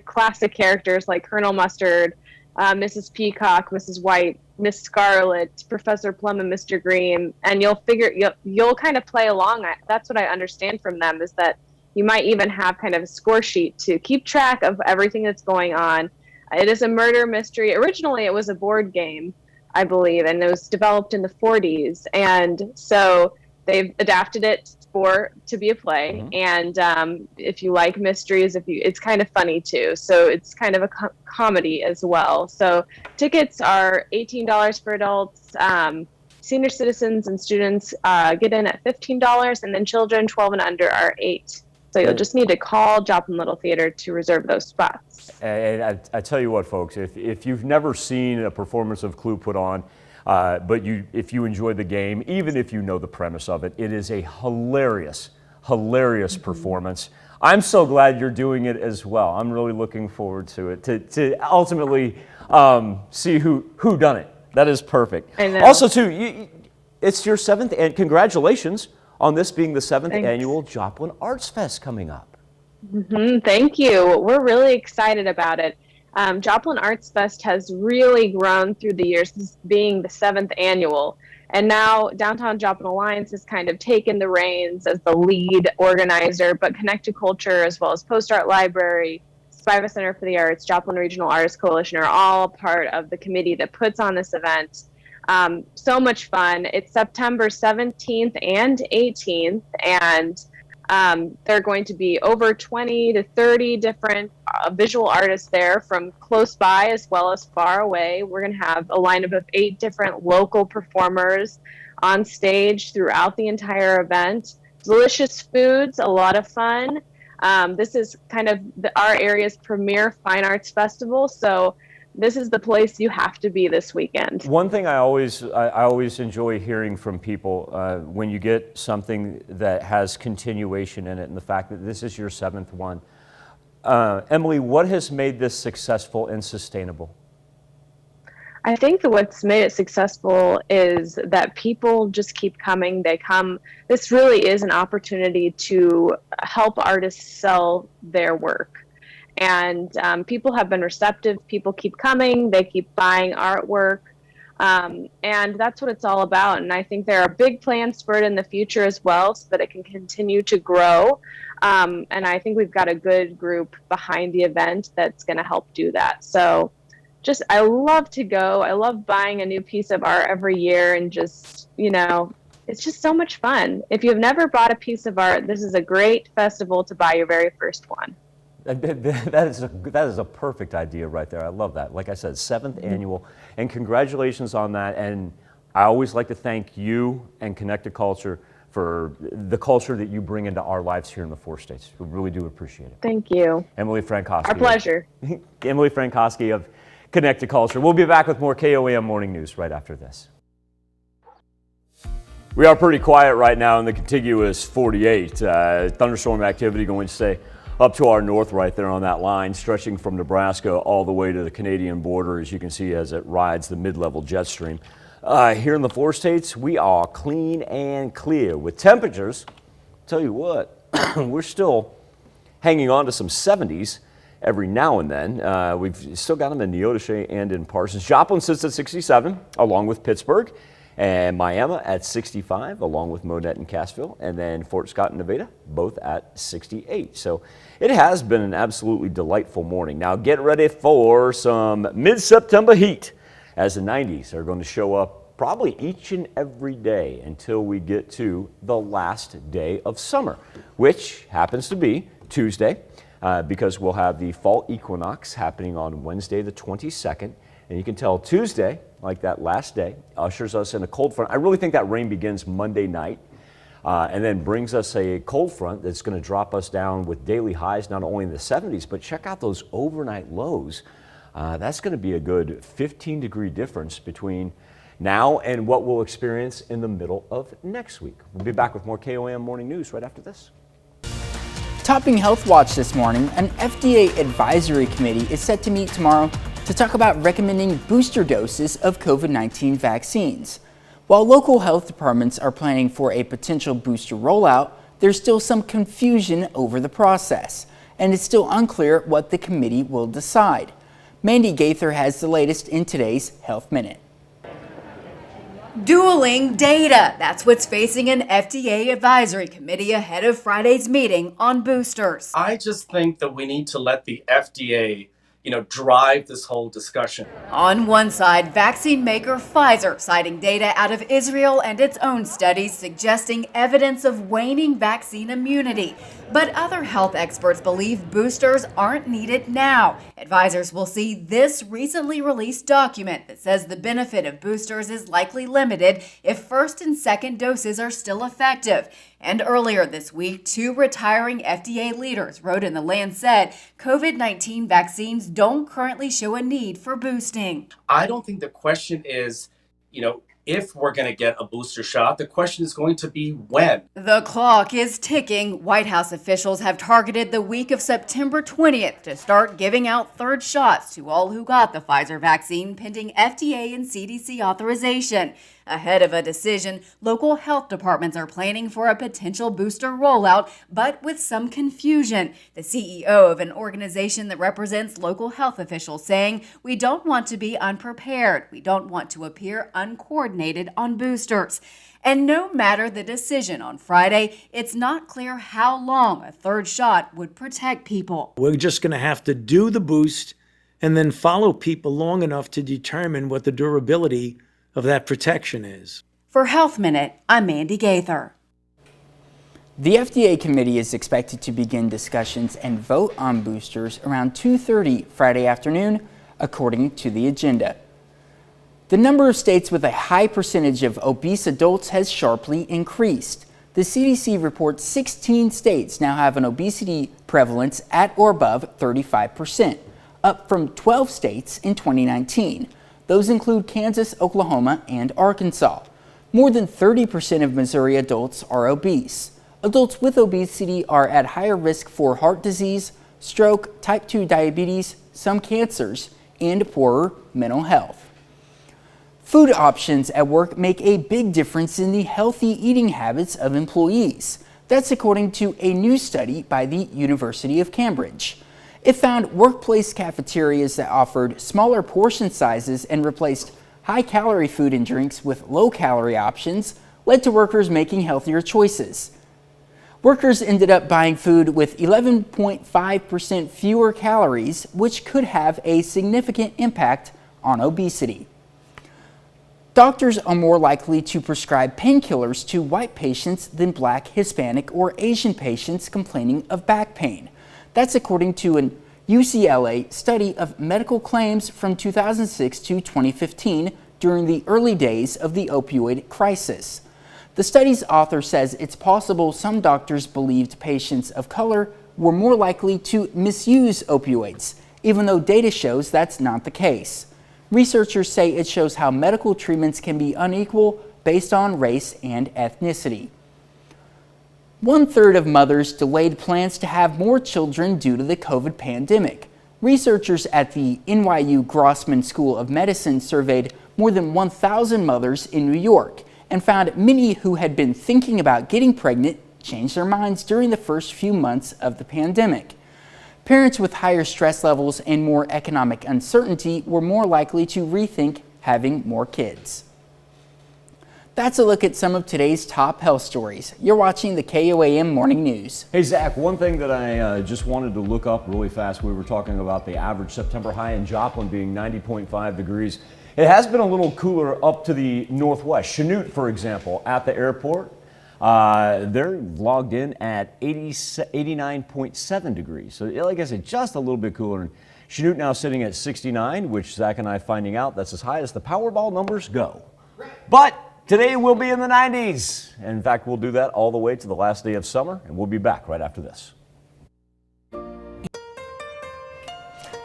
classic characters like Colonel Mustard, Mrs. Peacock, Mrs. White, Miss Scarlet, Professor Plum, and Mr. Green, and you'll kind of play along. That's what I understand from them, is that you might even have kind of a score sheet to keep track of everything that's going on. It is a murder mystery. Originally, it was a board game, I believe, and it was developed in the 40s. And so they've adapted it to be a play. And if you like mysteries, it's kind of funny too. So it's kind of a comedy as well. So tickets are $18 for adults. Senior citizens and students get in at $15, and then children 12 and under are $8. So you'll just need to call Joplin Little Theater to reserve those spots. And I tell you what, folks, if you've never seen a performance of Clue put on, but if you enjoy the game, even if you know the premise of it, it is a hilarious performance. I'm so glad you're doing it as well. I'm really looking forward to it, to ultimately see who done it. That is perfect. I know. Also, too, it's your 7th, and congratulations on this being the 7th annual Joplin Arts Fest coming up. Thank you. We're really excited about it. Joplin Arts Fest has really grown through the years, this being the 7th annual. And now Downtown Joplin Alliance has kind of taken the reins as the lead organizer, but Connect to Culture, as well as Post Art Library, Spiva Center for the Arts, Joplin Regional Artists Coalition are all part of the committee that puts on this event. So much fun. It's September 17th and 18th, and there are going to be over 20 to 30 different visual artists there from close by as well as far away. We're going to have a lineup of 8 different local performers on stage throughout the entire event. Delicious foods, a lot of fun. This is kind of our area's premier fine arts festival, so this is the place you have to be this weekend. One thing I always enjoy hearing from people when you get something that has continuation in it, and the fact that this is your 7th one. Emily, what has made this successful and sustainable? I think that what's made it successful is that people just keep coming. They come. This really is an opportunity to help artists sell their work. And people have been receptive. People keep coming. They keep buying artwork. And that's what it's all about. And I think there are big plans for it in the future as well, so that it can continue to grow. And I think we've got a good group behind the event that's going to help do that. So I love to go. I love buying a new piece of art every year, and just, it's just so much fun. If you've never bought a piece of art, this is a great festival to buy your very first one. That is a perfect idea right there. I love that. Like I said, 7th annual, and congratulations on that. And I always like to thank you and Connect to Culture for the culture that you bring into our lives here in the 4 states. We really do appreciate it. Thank you. Emily Frankowski. Our pleasure. Emily Frankowski of Connect to Culture. We'll be back with more KOAM Morning News right after this. We are pretty quiet right now in the contiguous 48. Thunderstorm activity going to stay up to our north right there on that line, stretching from Nebraska all the way to the Canadian border, as you can see as it rides the mid-level jet stream. Here in the 4 states, we are clean and clear with temperatures. Tell you what, we're still hanging on to some 70s every now and then. We've still got them in Neodesha and in Parsons. Joplin sits at 67, along with Pittsburgh. And Miami at 65, along with Monette and Cassville, and then Fort Scott and Nevada, both at 68. So it has been an absolutely delightful morning. Now get ready for some mid-September heat, as the 90s are going to show up probably each and every day until we get to the last day of summer, which happens to be Tuesday, because we'll have the fall equinox happening on Wednesday the 22nd. And you can tell Tuesday, like that last day, ushers us in a cold front. I really think that rain begins Monday night and then brings us a cold front that's going to drop us down with daily highs not only in the 70s, but check out those overnight lows. That's going to be a good 15-degree difference between now and what we'll experience in the middle of next week. We'll be back with more KOAM Morning News right after this. Topping Health Watch this morning, an FDA advisory committee is set to meet tomorrow to talk about recommending booster doses of COVID-19 vaccines. While local health departments are planning for a potential booster rollout, there's still some confusion over the process, and it's still unclear what the committee will decide. Mandy Gaither has the latest in today's Health Minute. Dueling data. That's what's facing an FDA advisory committee ahead of Friday's meeting on boosters. I just think that we need to let the FDA, drive this whole discussion. On one side, vaccine maker Pfizer citing data out of Israel and its own studies suggesting evidence of waning vaccine immunity. But other health experts believe boosters aren't needed now. Advisors will see this recently released document that says the benefit of boosters is likely limited if first and second doses are still effective. And earlier this week, 2 retiring FDA leaders wrote in the Lancet, COVID-19 vaccines don't currently show a need for boosting. I don't think the question is, if we're going to get a booster shot. The question is going to be when. The clock is ticking. White House officials have targeted the week of September 20th to start giving out third shots to all who got the Pfizer vaccine pending FDA and CDC authorization. Ahead of a decision, local health departments are planning for a potential booster rollout, but with some confusion. The CEO of an organization that represents local health officials saying, "We don't want to be unprepared. We don't want to appear uncoordinated on boosters." And no matter the decision on Friday, it's not clear how long a third shot would protect people. We're just going to have to do the boost and then follow people long enough to determine what the durability of that protection is. For Health Minute, I'm Mandy Gaither. The FDA committee is expected to begin discussions and vote on boosters around 2:30 Friday afternoon, according to the agenda. The number of states with a high percentage of obese adults has sharply increased. The CDC reports 16 states now have an obesity prevalence at or above 35%, up from 12 states in 2019. Those include Kansas, Oklahoma, and Arkansas. More than 30% of Missouri adults are obese. Adults with obesity are at higher risk for heart disease, stroke, type 2 diabetes, some cancers, and poorer mental health. Food options at work make a big difference in the healthy eating habits of employees. That's according to a new study by the University of Cambridge. It found workplace cafeterias that offered smaller portion sizes and replaced high-calorie food and drinks with low-calorie options led to workers making healthier choices. Workers ended up buying food with 11.5% fewer calories, which could have a significant impact on obesity. Doctors are more likely to prescribe painkillers to white patients than Black, Hispanic, or Asian patients complaining of back pain. That's according to an UCLA study of medical claims from 2006 to 2015 during the early days of the opioid crisis. The study's author says it's possible some doctors believed patients of color were more likely to misuse opioids, even though data shows that's not the case. Researchers say it shows how medical treatments can be unequal based on race and ethnicity. 1/3 of mothers delayed plans to have more children due to the COVID pandemic. Researchers at the NYU Grossman School of Medicine surveyed more than 1,000 mothers in New York and found many who had been thinking about getting pregnant changed their minds during the first few months of the pandemic. Parents with higher stress levels and more economic uncertainty were more likely to rethink having more kids. That's a look at some of today's top health stories. You're watching the KOAM Morning News. Hey Zach, one thing that I just wanted to look up really fast, we were talking about the average September high in Joplin being 90.5 degrees. It has been a little cooler up to the northwest. Chanute, for example, at the airport, they're logged in at 89.7 degrees. So like I said, just a little bit cooler. Chanute now sitting at 69, which Zach and I finding out that's as high as the Powerball numbers go. But today we'll be in the 90s. In fact, we'll do that all the way to the last day of summer, and we'll be back right after this.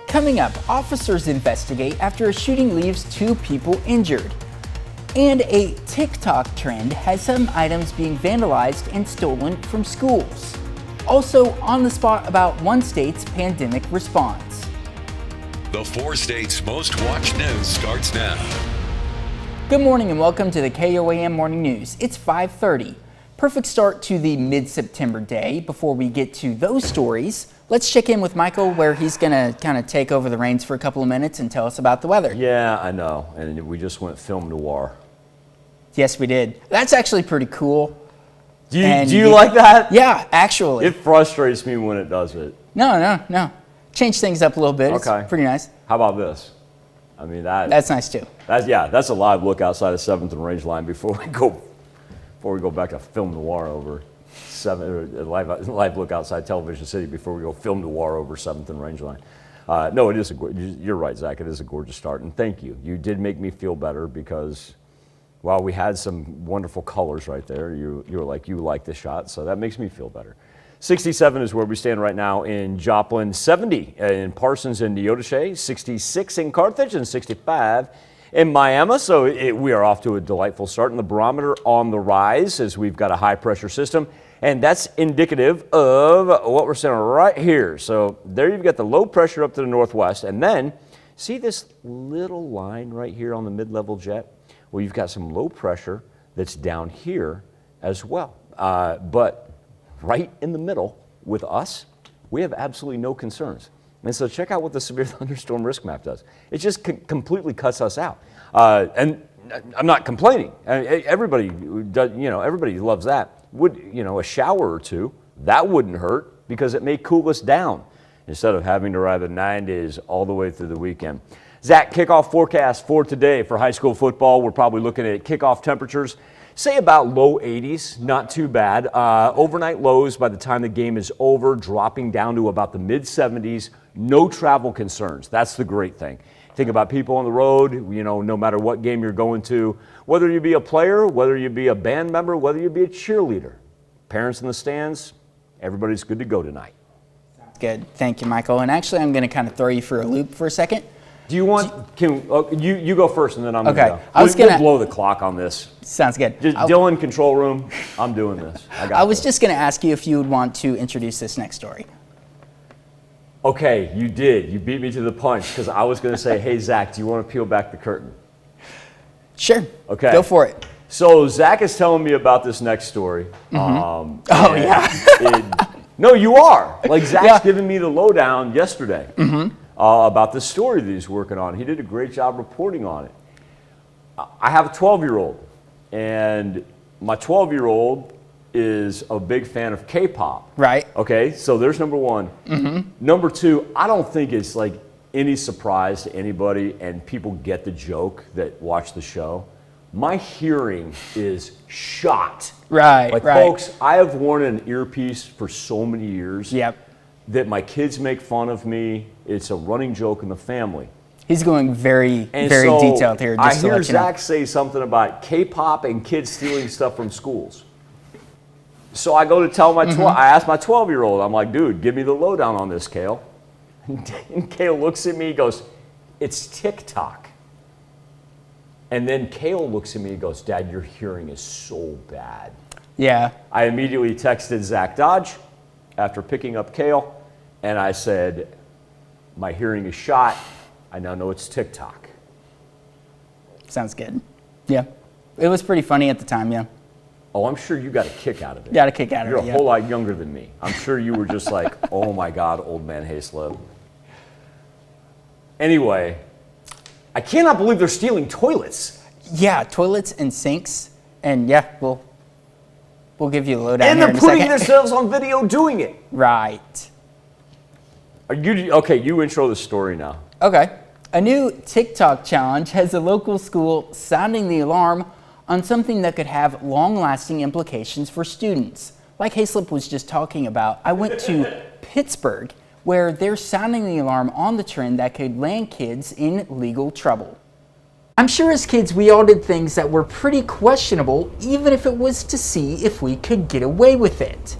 Coming up, officers investigate after a shooting leaves 2 people injured. And a TikTok trend has some items being vandalized and stolen from schools. Also on the spot about one state's pandemic response. The 4 states' most watched news starts now. Good morning and welcome to the KOAM Morning News. It's 5:30. Perfect start to the mid-September day. Before we get to those stories, let's check in with Michael where he's going to kind of take over the reins for a couple of minutes and tell us about the weather. Yeah, I know. And we just went film noir. Yes, we did. That's actually pretty cool. Do you like that? Yeah, actually. It frustrates me when it does it. No. Change things up a little bit. Okay. It's pretty nice. How about this? I mean, that's nice too. That's a live look outside of 7th and Rangeline before we go back to film noir over 7th, or live look outside Television City before we go film noir over 7th and Rangeline. No, it is you're right, Zach. It is a gorgeous start, and thank you. You did make me feel better because while we had some wonderful colors right there, you were like, you like the shot, so that makes me feel better. 67 is where we stand right now in Joplin, 70 in Parsons and Neodesha, 66 in Carthage, and 65 in Miami. So we are off to a delightful start, and the barometer on the rise as we've got a high pressure system, and that's indicative of what we're seeing right here. So there you've got the low pressure up to the northwest, and then see this little line right here on the mid-level jet? Well, you've got some low pressure that's down here as well, but right in the middle with us, we have absolutely no concerns. And so check out what the severe thunderstorm risk map does. It just completely cuts us out. And I'm not complaining. Everybody does, everybody loves that. A shower or two, that wouldn't hurt because it may cool us down instead of having to ride the 90s all the way through the weekend. Zach, kickoff forecast for today for high school football. We're probably looking at kickoff temperatures. Say about low 80s, not too bad. Overnight lows by the time the game is over, dropping down to about the mid 70s. No travel concerns. That's the great thing. Think about people on the road, no matter what game you're going to, whether you be a player, whether you be a band member, whether you be a cheerleader. Parents in the stands, everybody's good to go tonight. Good. Thank you, Michael. And actually, I'm going to kind of throw you for a loop for a second. Do you want, you go first and then I'm going to go. We'll blow the clock on this. Sounds good. Just Dylan, control room, I'm doing this. I was just going to ask you if you would want to introduce this next story. Okay, you did. You beat me to the punch because I was going to say, hey, Zach, do you want to peel back the curtain? Sure. Okay. Go for it. So Zach is telling me about this next story. Mm-hmm. Yeah. No, you are. Like Zach's giving me the lowdown yesterday. Mm-hmm. About the story that he's working on. He did a great job reporting on it. I have a 12-year-old, and my 12-year-old is a big fan of K-pop. Right. Okay, so there's number one. Mm-hmm. Number two, I don't think it's like any surprise to anybody, and people get the joke that watch the show. My hearing is shot. Right, like, right. Folks, I have worn an earpiece for so many years. Yep. That my kids make fun of me. It's a running joke in the family. He's going very so detailed here. I hear Zach say something about K-pop and kids stealing stuff from schools. So I go to tell my I asked my 12-year-old, I'm like, dude, give me the lowdown on this, Kale. And Kale looks at me, he goes, it's TikTok. And then Kale looks at me and goes, Dad, your hearing is so bad. Yeah. I immediately texted Zach Dodge after picking up Kale, and I said, my hearing is shot. I now know it's TikTok. Sounds good. Yeah. It was pretty funny at the time, yeah. Oh, I'm sure you got a kick out of it. Got a kick out of it, You're a whole lot younger than me. I'm sure you were just like, oh my God, old man Hayslip. Anyway, I cannot believe they're stealing toilets. Yeah, toilets and sinks. And yeah, we'll give you a lowdown And here they're in a putting second. themselves on video doing it. Right. Okay, you intro the story now. Okay. A new TikTok challenge has a local school sounding the alarm on something that could have long-lasting implications for students. Like Hayslip was just talking about, I went to Pittsburgh, where they're sounding the alarm on the trend that could land kids in legal trouble. I'm sure as kids we all did things that were pretty questionable, even if it was to see if we could get away with it.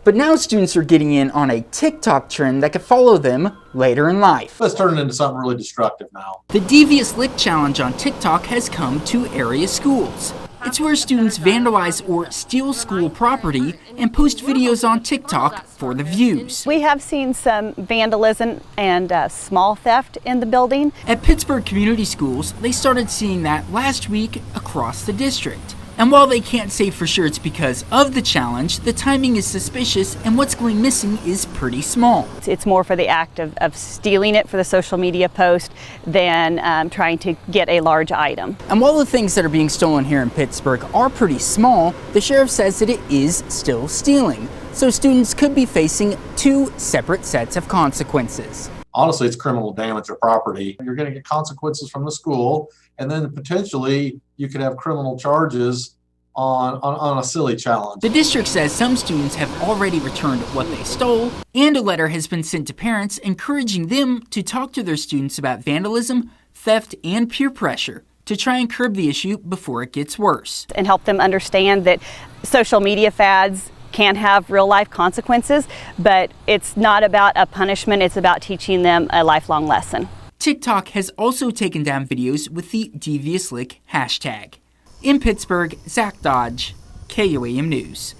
But now students are getting in on a TikTok trend that could follow them later in life. Let's turn it into something really destructive now. The Devious Lick Challenge on TikTok has come to area schools. It's where students vandalize or steal school property and post videos on TikTok for the views. We have seen some vandalism and small theft in the building. At Pittsburgh Community Schools, they started seeing that last week across the district. And while they can't say for sure it's because of the challenge, the timing is suspicious and what's going missing is pretty small. It's more for the act of stealing it for the social media post than trying to get a large item. And while the things that are being stolen here in Pittsburgh are pretty small, the sheriff says that it is still stealing. So students could be facing 2 separate sets of consequences. Honestly, it's criminal damage of property. You're going to get consequences from the school, and then potentially you could have criminal charges on a silly challenge. The district says some students have already returned what they stole, and a letter has been sent to parents encouraging them to talk to their students about vandalism, theft, and peer pressure to try and curb the issue before it gets worse. And help them understand that social media fads can have real life consequences, but it's not about a punishment, it's about teaching them a lifelong lesson. TikTok has also taken down videos with the Devious Lick hashtag. In Pittsburgh, Zach Dodge, KOAM News.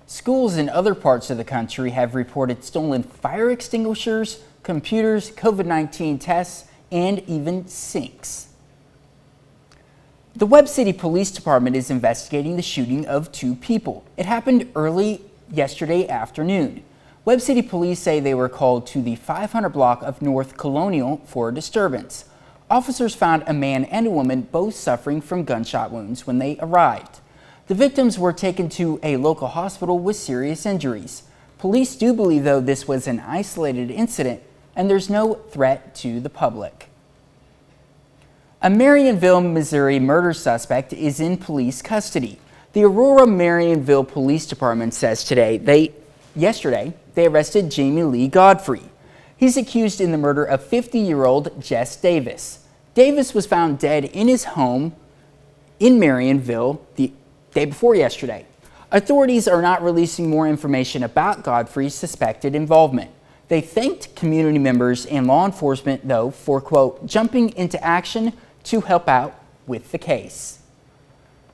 Schools in other parts of the country have reported stolen fire extinguishers, computers, COVID-19 tests, and even sinks. The Webb City Police Department is investigating the shooting of 2 people. It happened early yesterday afternoon. Webb City Police say they were called to the 500 block of North Colonial for a disturbance. Officers found a man and a woman both suffering from gunshot wounds when they arrived. The victims were taken to a local hospital with serious injuries. Police do believe, though, this was an isolated incident and there's no threat to the public. A Marionville, Missouri murder suspect is in police custody. The Aurora Marionville Police Department says yesterday, they arrested Jamie Lee Godfrey. He's accused in the murder of 50-year-old Jess Davis. Davis was found dead in his home in Marionville the day before yesterday. Authorities are not releasing more information about Godfrey's suspected involvement. They thanked community members and law enforcement, though, for, quote, jumping into action to help out with the case.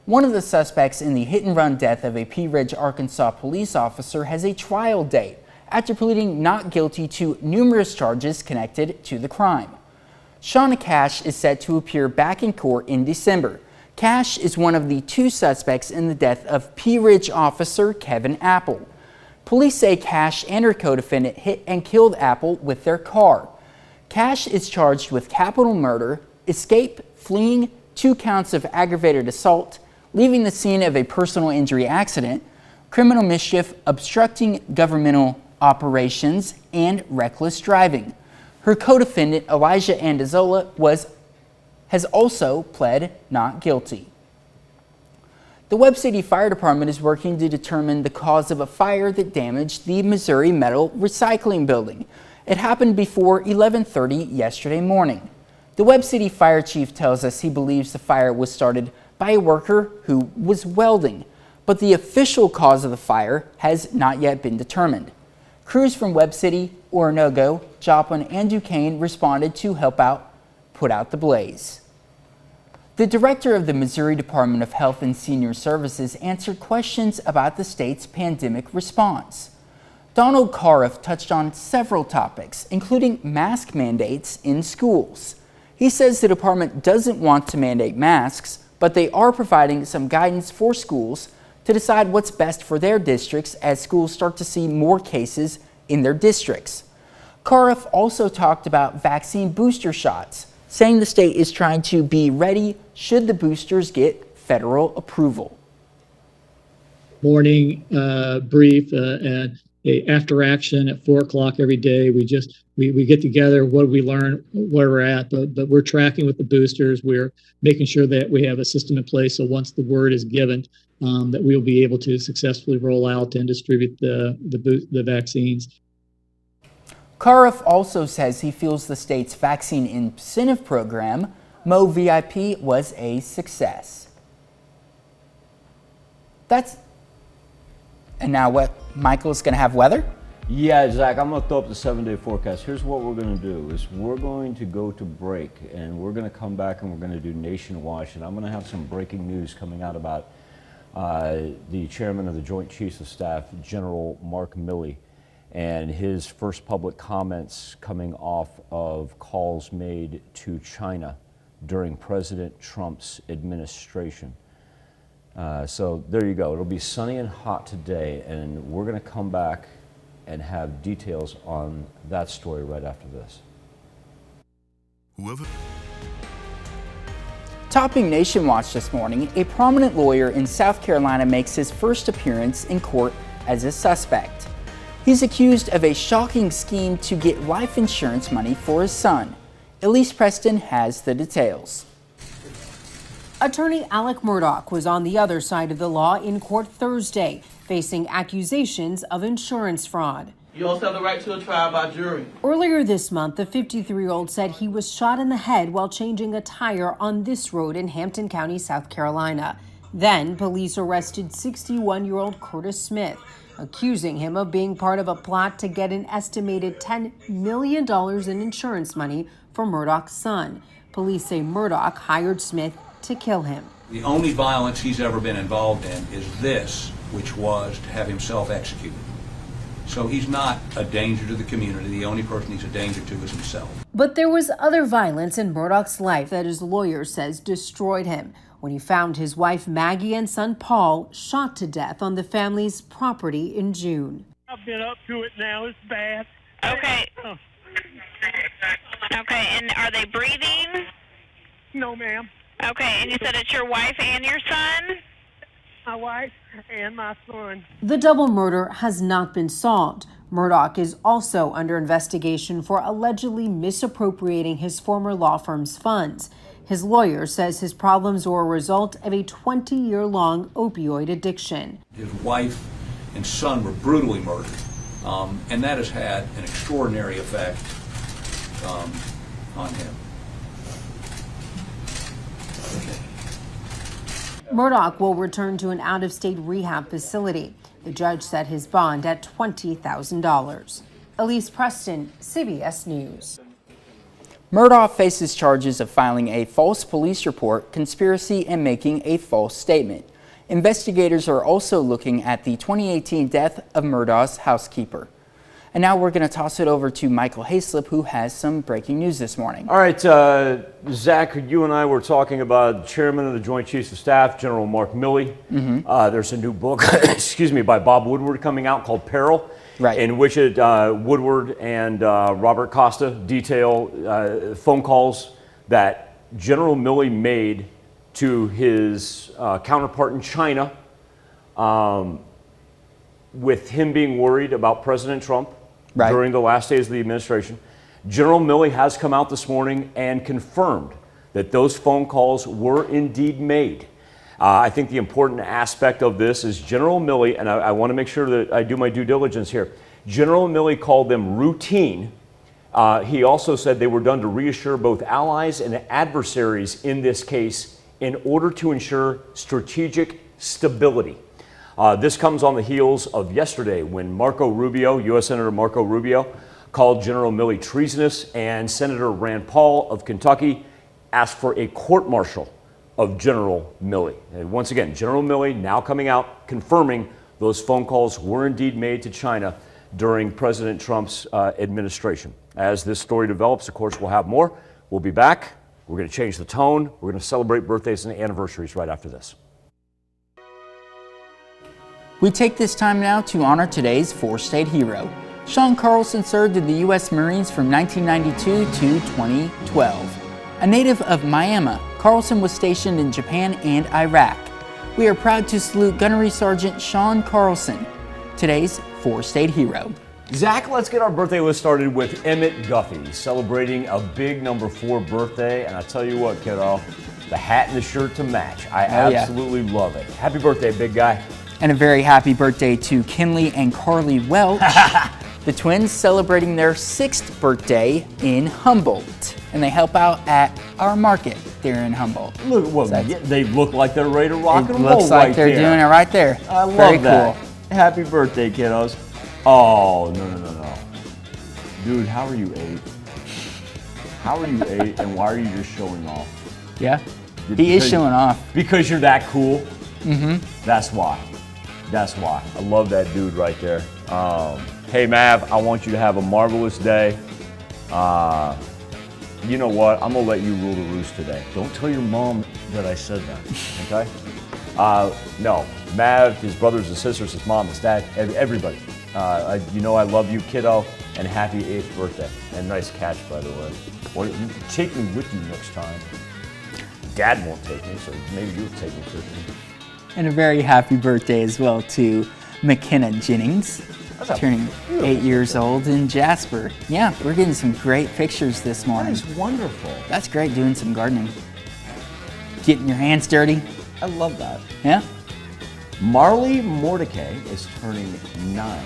One of the suspects in the hit-and-run death of a Pea Ridge, Arkansas police officer has a trial date after pleading not guilty to numerous charges connected to the crime. Shauna Cash is set to appear back in court in December. Cash is one of the 2 suspects in the death of Pea Ridge officer Kevin Apple. Police say Cash and her co-defendant hit and killed Apple with their car. Cash is charged with capital murder, escape, fleeing, 2 counts of aggravated assault, leaving the scene of a personal injury accident, criminal mischief, obstructing governmental operations, and reckless driving. Her co-defendant, Elijah Andazola, has also pled not guilty. The Webb City Fire Department is working to determine the cause of a fire that damaged the Missouri Metal Recycling Building. It happened before 11:30 yesterday morning. The Webb City Fire Chief tells us he believes the fire was started by a worker who was welding, but the official cause of the fire has not yet been determined. Crews from Webb City, Oronogo, Joplin, and Duquesne responded to help put out the blaze. The director of the Missouri Department of Health and Senior Services answered questions about the state's pandemic response. Donald Cariff touched on several topics, including mask mandates in schools. He says the department doesn't want to mandate masks, but they are providing some guidance for schools to decide what's best for their districts as schools start to see more cases in their districts. Cariff also talked about vaccine booster shots, saying the state is trying to be ready should the boosters get federal approval. Morning brief and a after action at 4 o'clock every day. We get together, what we learn, where we're at, but we're tracking with the boosters. We're making sure that we have a system in place, so once the word is given, that we'll be able to successfully roll out and distribute the vaccines. Cariff also says he feels the state's vaccine incentive program, Mo VIP, was a success. And now what, Michael's going to have weather? Yeah, Zach, I'm going to throw up the 7-day forecast. Here's what we're going to do is we're going to go to break, and we're going to come back and we're going to do Nation Watch, and I'm going to have some breaking news coming out about the chairman of the Joint Chiefs of Staff, General Mark Milley, and his first public comments coming off of calls made to China during President Trump's administration. So there you go. It'll be sunny and hot today, and we're going to come back and have details on that story right after this. Topping Nation Watch this morning, a prominent lawyer in South Carolina makes his first appearance in court as a suspect. He's accused of a shocking scheme to get life insurance money for his son. Elise Preston has the details. Attorney Alec Murdaugh was on the other side of the law in court Thursday, facing accusations of insurance fraud. You also have the right to a trial by jury. Earlier this month, the 53-year-old said he was shot in the head while changing a tire on this road in Hampton County, South Carolina. Then, police arrested 61-year-old Curtis Smith, accusing him of being part of a plot to get an estimated $10 million in insurance money for Murdaugh's son. Police say Murdaugh hired Smith to kill him. The only violence he's ever been involved in is this, which was to have himself executed. So he's not a danger to the community. The only person he's a danger to is himself. But there was other violence in Murdaugh's life that his lawyer says destroyed him when he found his wife Maggie and son Paul shot to death on the family's property in June. I've been up to it now. It's bad. Okay. Okay, and are they breathing? No, ma'am. Okay, and you said it's your wife and your son? My wife and my son. The double murder has not been solved. Murdaugh is also under investigation for allegedly misappropriating his former law firm's funds. His lawyer says his problems were a result of a 20-year-long opioid addiction. His wife and son were brutally murdered, and that has had an extraordinary effect on him. Murdaugh will return to an out-of-state rehab facility. The judge set his bond at $20,000. Elise Preston, CBS News. Murdaugh faces charges of filing a false police report, conspiracy, and making a false statement. Investigators are also looking at the 2018 death of Murdaugh's housekeeper. And now we're going to toss it over to Michael Hayslip, who has some breaking news this morning. All right, Zach, you and I were talking about the chairman of the Joint Chiefs of Staff, General Mark Milley. There's a new book, excuse me, by Bob Woodward coming out called Peril, in which Woodward and Robert Costa detail phone calls that General Milley made to his counterpart in China with him being worried about President Trump during the last days of the administration. General Milley has come out this morning and confirmed that those phone calls were indeed made. I think the important aspect of this is General Milley, and I want to make sure that I do my due diligence here, General Milley called them routine. He also said they were done to reassure both allies and adversaries in this case in order to ensure strategic stability. This comes on the heels of yesterday when Marco Rubio, U.S. Senator Marco Rubio, called General Milley treasonous, and Senator Rand Paul of Kentucky asked for a court-martial of General Milley. And once again, General Milley now coming out confirming those phone calls were indeed made to China during President Trump's administration. As this story develops, of course, we'll have more. We'll be back. We're going to change the tone. We're going to celebrate birthdays and anniversaries right after this. We take this time now to honor today's four-state hero. Sean Carlson served in the U.S. Marines from 1992 to 2012. A native of Miami, Carlson was stationed in Japan and Iraq. We are proud to salute Gunnery Sergeant Sean Carlson, today's four-state hero. Zach, let's get our birthday list started with Emmett Guffey, celebrating a big number 4 birthday. And I tell you what, kiddo, the hat and the shirt to match. I absolutely love it. Happy birthday, big guy. And a very happy birthday to Kinley and Carly Welch, the twins celebrating their 6th birthday in Humboldt. And they help out at our market there in Humboldt. Look, well, they look like they're ready to rock and roll. Looks like they're doing it right there. I love very that. Cool. Happy birthday, kiddos. Oh, no. Dude, how are you 8? How are you 8 and why are you just showing off? Yeah, he is showing off. Because you're that cool? Mm-hmm. That's why. That's why. I love that dude right there. Hey, Mav, I want you to have a marvelous day. You know what? I'm going to let you rule the roost today. Don't tell your mom that I said that, okay? No, Mav, his brothers and sisters, his mom, his dad, everybody. You know I love you, kiddo, and happy 8th birthday. And nice catch, by the way. Well, you take me with you next time. Dad won't take me, so maybe you'll take me with me. And a very happy birthday as well to McKenna Jennings, turning 8 years old in Jasper. Yeah, we're getting some great pictures this morning. That is wonderful. That's great, doing some gardening. Getting your hands dirty. I love that. Yeah. Marley Mordecai is turning 9,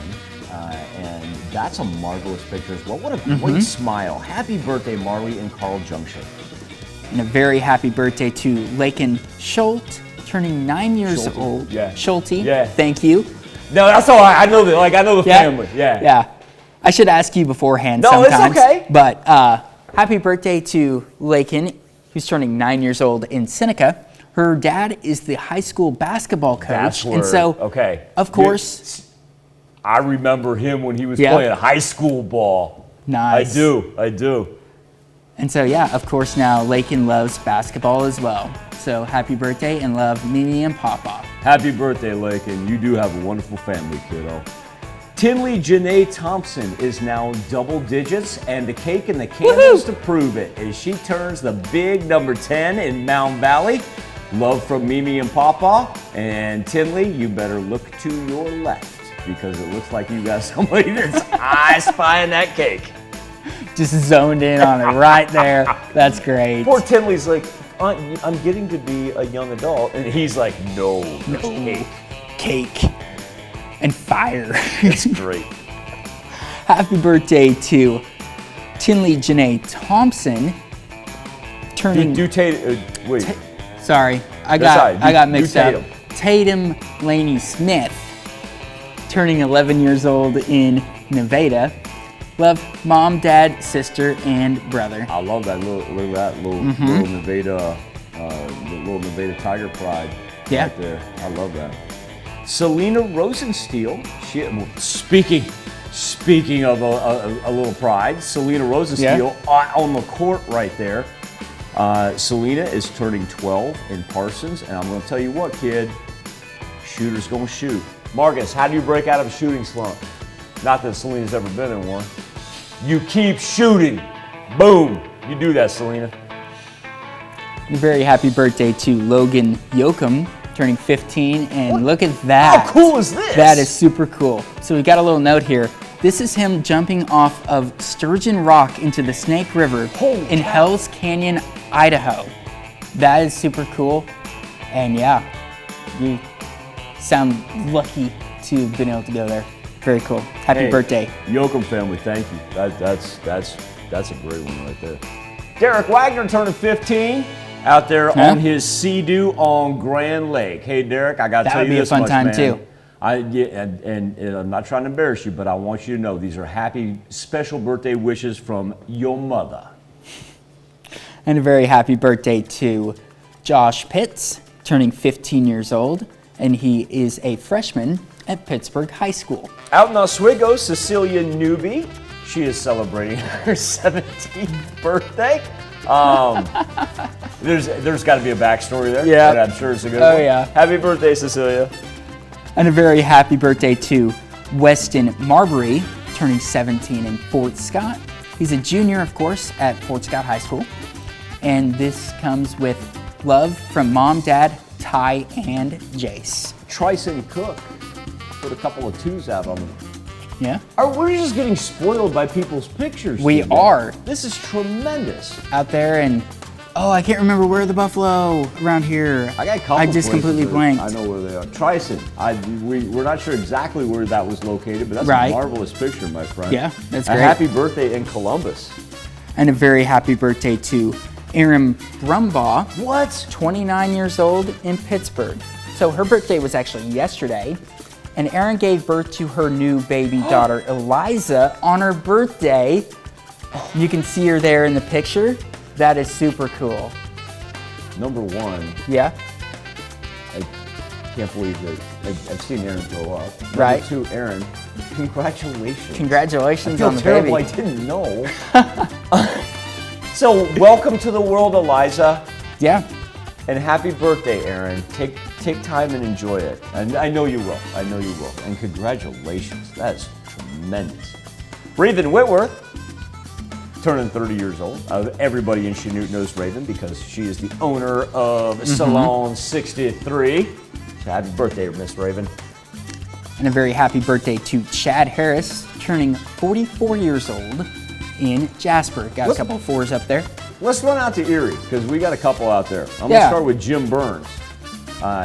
and that's a marvelous picture as well. What a great smile. Happy birthday, Marley in Carl Junction. And a very happy birthday to Laken Schult, turning 9 years old. Yeah. Schulte, yeah. Thank you. No, that's all right. I know that. Like, I know the family. Yeah. Yeah. I should ask you beforehand no, sometimes. It's okay. But happy birthday to Laken, who's turning 9 years old in Seneca. Her dad is the high school basketball coach. And so, of course, I remember him when he was playing high school ball. Nice. I do. And so, yeah, of course, now Laken loves basketball as well. So happy birthday and love Mimi and Papa. Happy birthday, Laken. You do have a wonderful family, kiddo. Tinley Janae Thompson is now double digits, and the cake and the candles to prove it as she turns the big number 10 in Mound Valley. Love from Mimi and Papa. And Tinley, you better look to your left because it looks like you got somebody that's eye-spying that cake. Just zoned in on it right there. That's great. Poor Tinley's like, I'm getting to be a young adult. And he's like, no, cake. Cake and fire. That's great. Happy birthday to Tinley Janae Thompson. Turning. Wait. Sorry, I got mixed up. Tatum Laney Smith, turning 11 years old in Nevada. Love mom, dad, sister, and brother. I love that little Nevada, little Nevada Tiger Pride. Yeah. Right there. I love that. Selena Rosensteel. Speaking of a little pride, Selena Rosensteel on the court right there. Selena is turning 12 in Parsons, and I'm going to tell you what, kid, shooter's going to shoot. Marcus, how do you break out of a shooting slump? Not that Selena's ever been in one. You keep shooting. Boom. You do that, Selena. A very happy birthday to Logan Yoakum, turning 15, and look at that. How cool is this? That is super cool. So we got a little note here. This is him jumping off of Sturgeon Rock into the Snake River in Hell's Canyon, Idaho. That is super cool. And yeah, you sound lucky to have been able to go there. Very cool. Happy birthday. Yoakum family, thank you. That's a great one right there. Derek Wagner turning 15 out there on his Sea-Doo on Grand Lake. Hey, Derek, I got to tell you this much, man. That would be a fun time, too. And I'm not trying to embarrass you, but I want you to know these are happy, special birthday wishes from your mother. And a very happy birthday to Josh Pitts, turning 15 years old, and he is a freshman at Pittsburgh High School. Out in Oswego, Cecilia Newby, she is celebrating her 17th birthday. There's got to be a backstory there. Yeah. But I'm sure it's a good one. Oh, yeah. Happy birthday, Cecilia. And a very happy birthday to Weston Marbury, turning 17 in Fort Scott. He's a junior, of course, at Fort Scott High School. And this comes with Love from Mom, Dad, Ty, and Jace. Tri-City Cook put a couple of twos out on them. Yeah. We're just getting spoiled by people's pictures. We today. are. This is tremendous. Out there and, oh, I can't remember where the buffalo around here. I got a couple I just completely blanked. I know where they are. Tri-City. We're not sure exactly where that was located, but that's right. a marvelous picture, my friend. Yeah, that's a great. Happy birthday in Columbus. And a very happy birthday to Erin Brumbaugh. What? 29 years old in Pittsburgh. So her birthday was actually yesterday. And Erin gave birth to her new baby daughter, Eliza, on her birthday. You can see her there in the picture. That is super cool. Number one. Yeah. I can't believe that I've seen Erin grow up. Number Right. two, Erin, congratulations. Congratulations I feel on the terrible. baby. I didn't know. So welcome to the world, Eliza. Yeah. And happy birthday, Erin. Take time and enjoy it. And I know you will. I know you will. And congratulations. That's tremendous. Raven Whitworth, turning 30 years old. Everybody in Chanute knows Raven because she is the owner of Salon 63. So happy birthday, Miss Raven. And a very happy birthday to Chad Harris, turning 44 years old in Jasper. Got a couple of fours up there. Let's run out to Erie because we got a couple out there. I'm going to start with Jim Burns.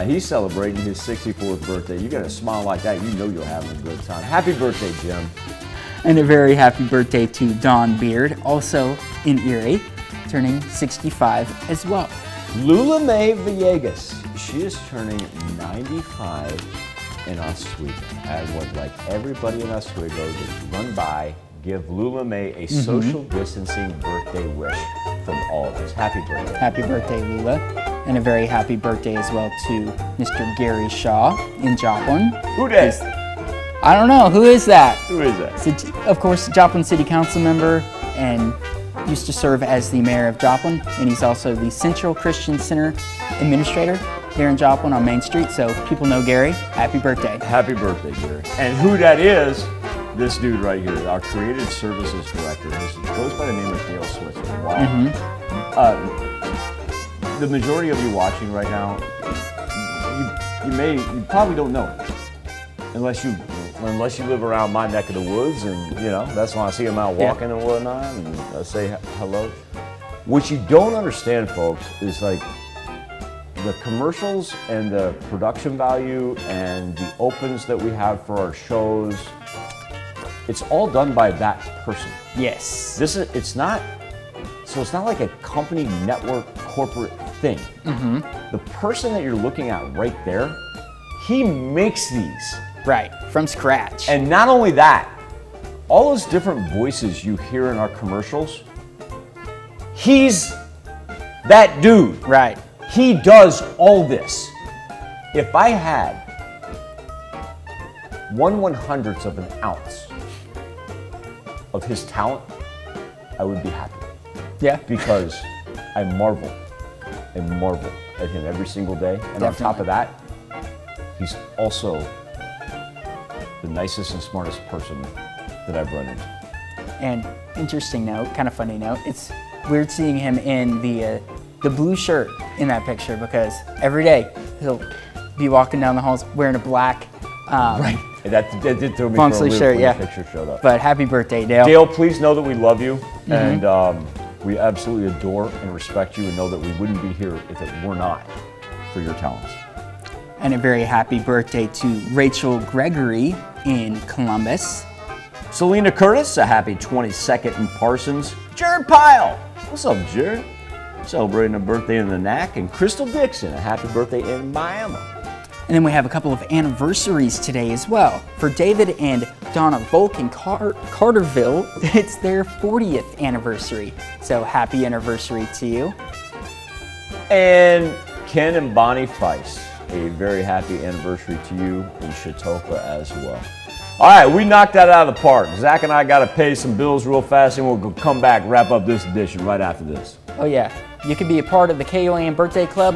He's celebrating his 64th birthday. You got a smile like that, you know you're having a good time. Happy birthday, Jim. And a very happy birthday to Dawn Beard, also in Erie, turning 65 as well. Lula Mae Villegas. She is turning 95 in Oswego. I would like everybody in Oswego to run by, give Lula Mae a social distancing birthday wish from all of us. Happy birthday. Happy birthday, Lula. And a very happy birthday as well to Mr. Gary Shaw in Joplin. Who dat? I don't know. Who is that? Who is that? Of course, Joplin City Council member and used to serve as the mayor of Joplin. And he's also the Central Christian Center administrator there in Joplin on Main Street. So people know Gary. Happy birthday. Happy birthday, Gary. And who that is, this dude right here, our creative services director, goes by the name of Dale Switzer. Wow. The majority of you watching right now, you probably don't know him, unless you live around my neck of the woods, and that's when I see him out walking and whatnot, and I say hello. What you don't understand, folks, is like the commercials and the production value and the opens that we have for our shows. It's all done by that person. Yes. It's not like a company, network, corporate thing. The person that you're looking at right there, he makes these. Right, from scratch. And not only that, all those different voices you hear in our commercials, he's that dude. Right. He does all this. If I had 1/100th of an ounce of his talent, I would be happy. Yeah. Because I marvel at him every single day. And on top of that, he's also the nicest and smartest person that I've run into. And interesting note, kind of funny note, it's weird seeing him in the blue shirt in that picture because every day he'll be walking down the halls wearing a black right. That did throw me long for a sleeve loop shirt, when yeah. the picture showed up. But happy birthday, Dale. Dale, please know that we love you and we absolutely adore and respect you and know that we wouldn't be here if it were not for your talents. And a very happy birthday to Rachel Gregory in Columbus. Selena Curtis, a happy 22nd in Parsons. Jared Pyle, what's up, Jared? Celebrating a birthday in the NAC. And Crystal Dixon, a happy birthday in Miami. And then we have a couple of anniversaries today as well. For David and Donna Volk in Carterville, it's their 40th anniversary. So happy anniversary to you. And Ken and Bonnie Feist, a very happy anniversary to you in Chautauqua as well. All right, we knocked that out of the park. Zach and I got to pay some bills real fast, and we'll come back, wrap up this edition right after this. Oh yeah, you can be a part of the KOAM Birthday Club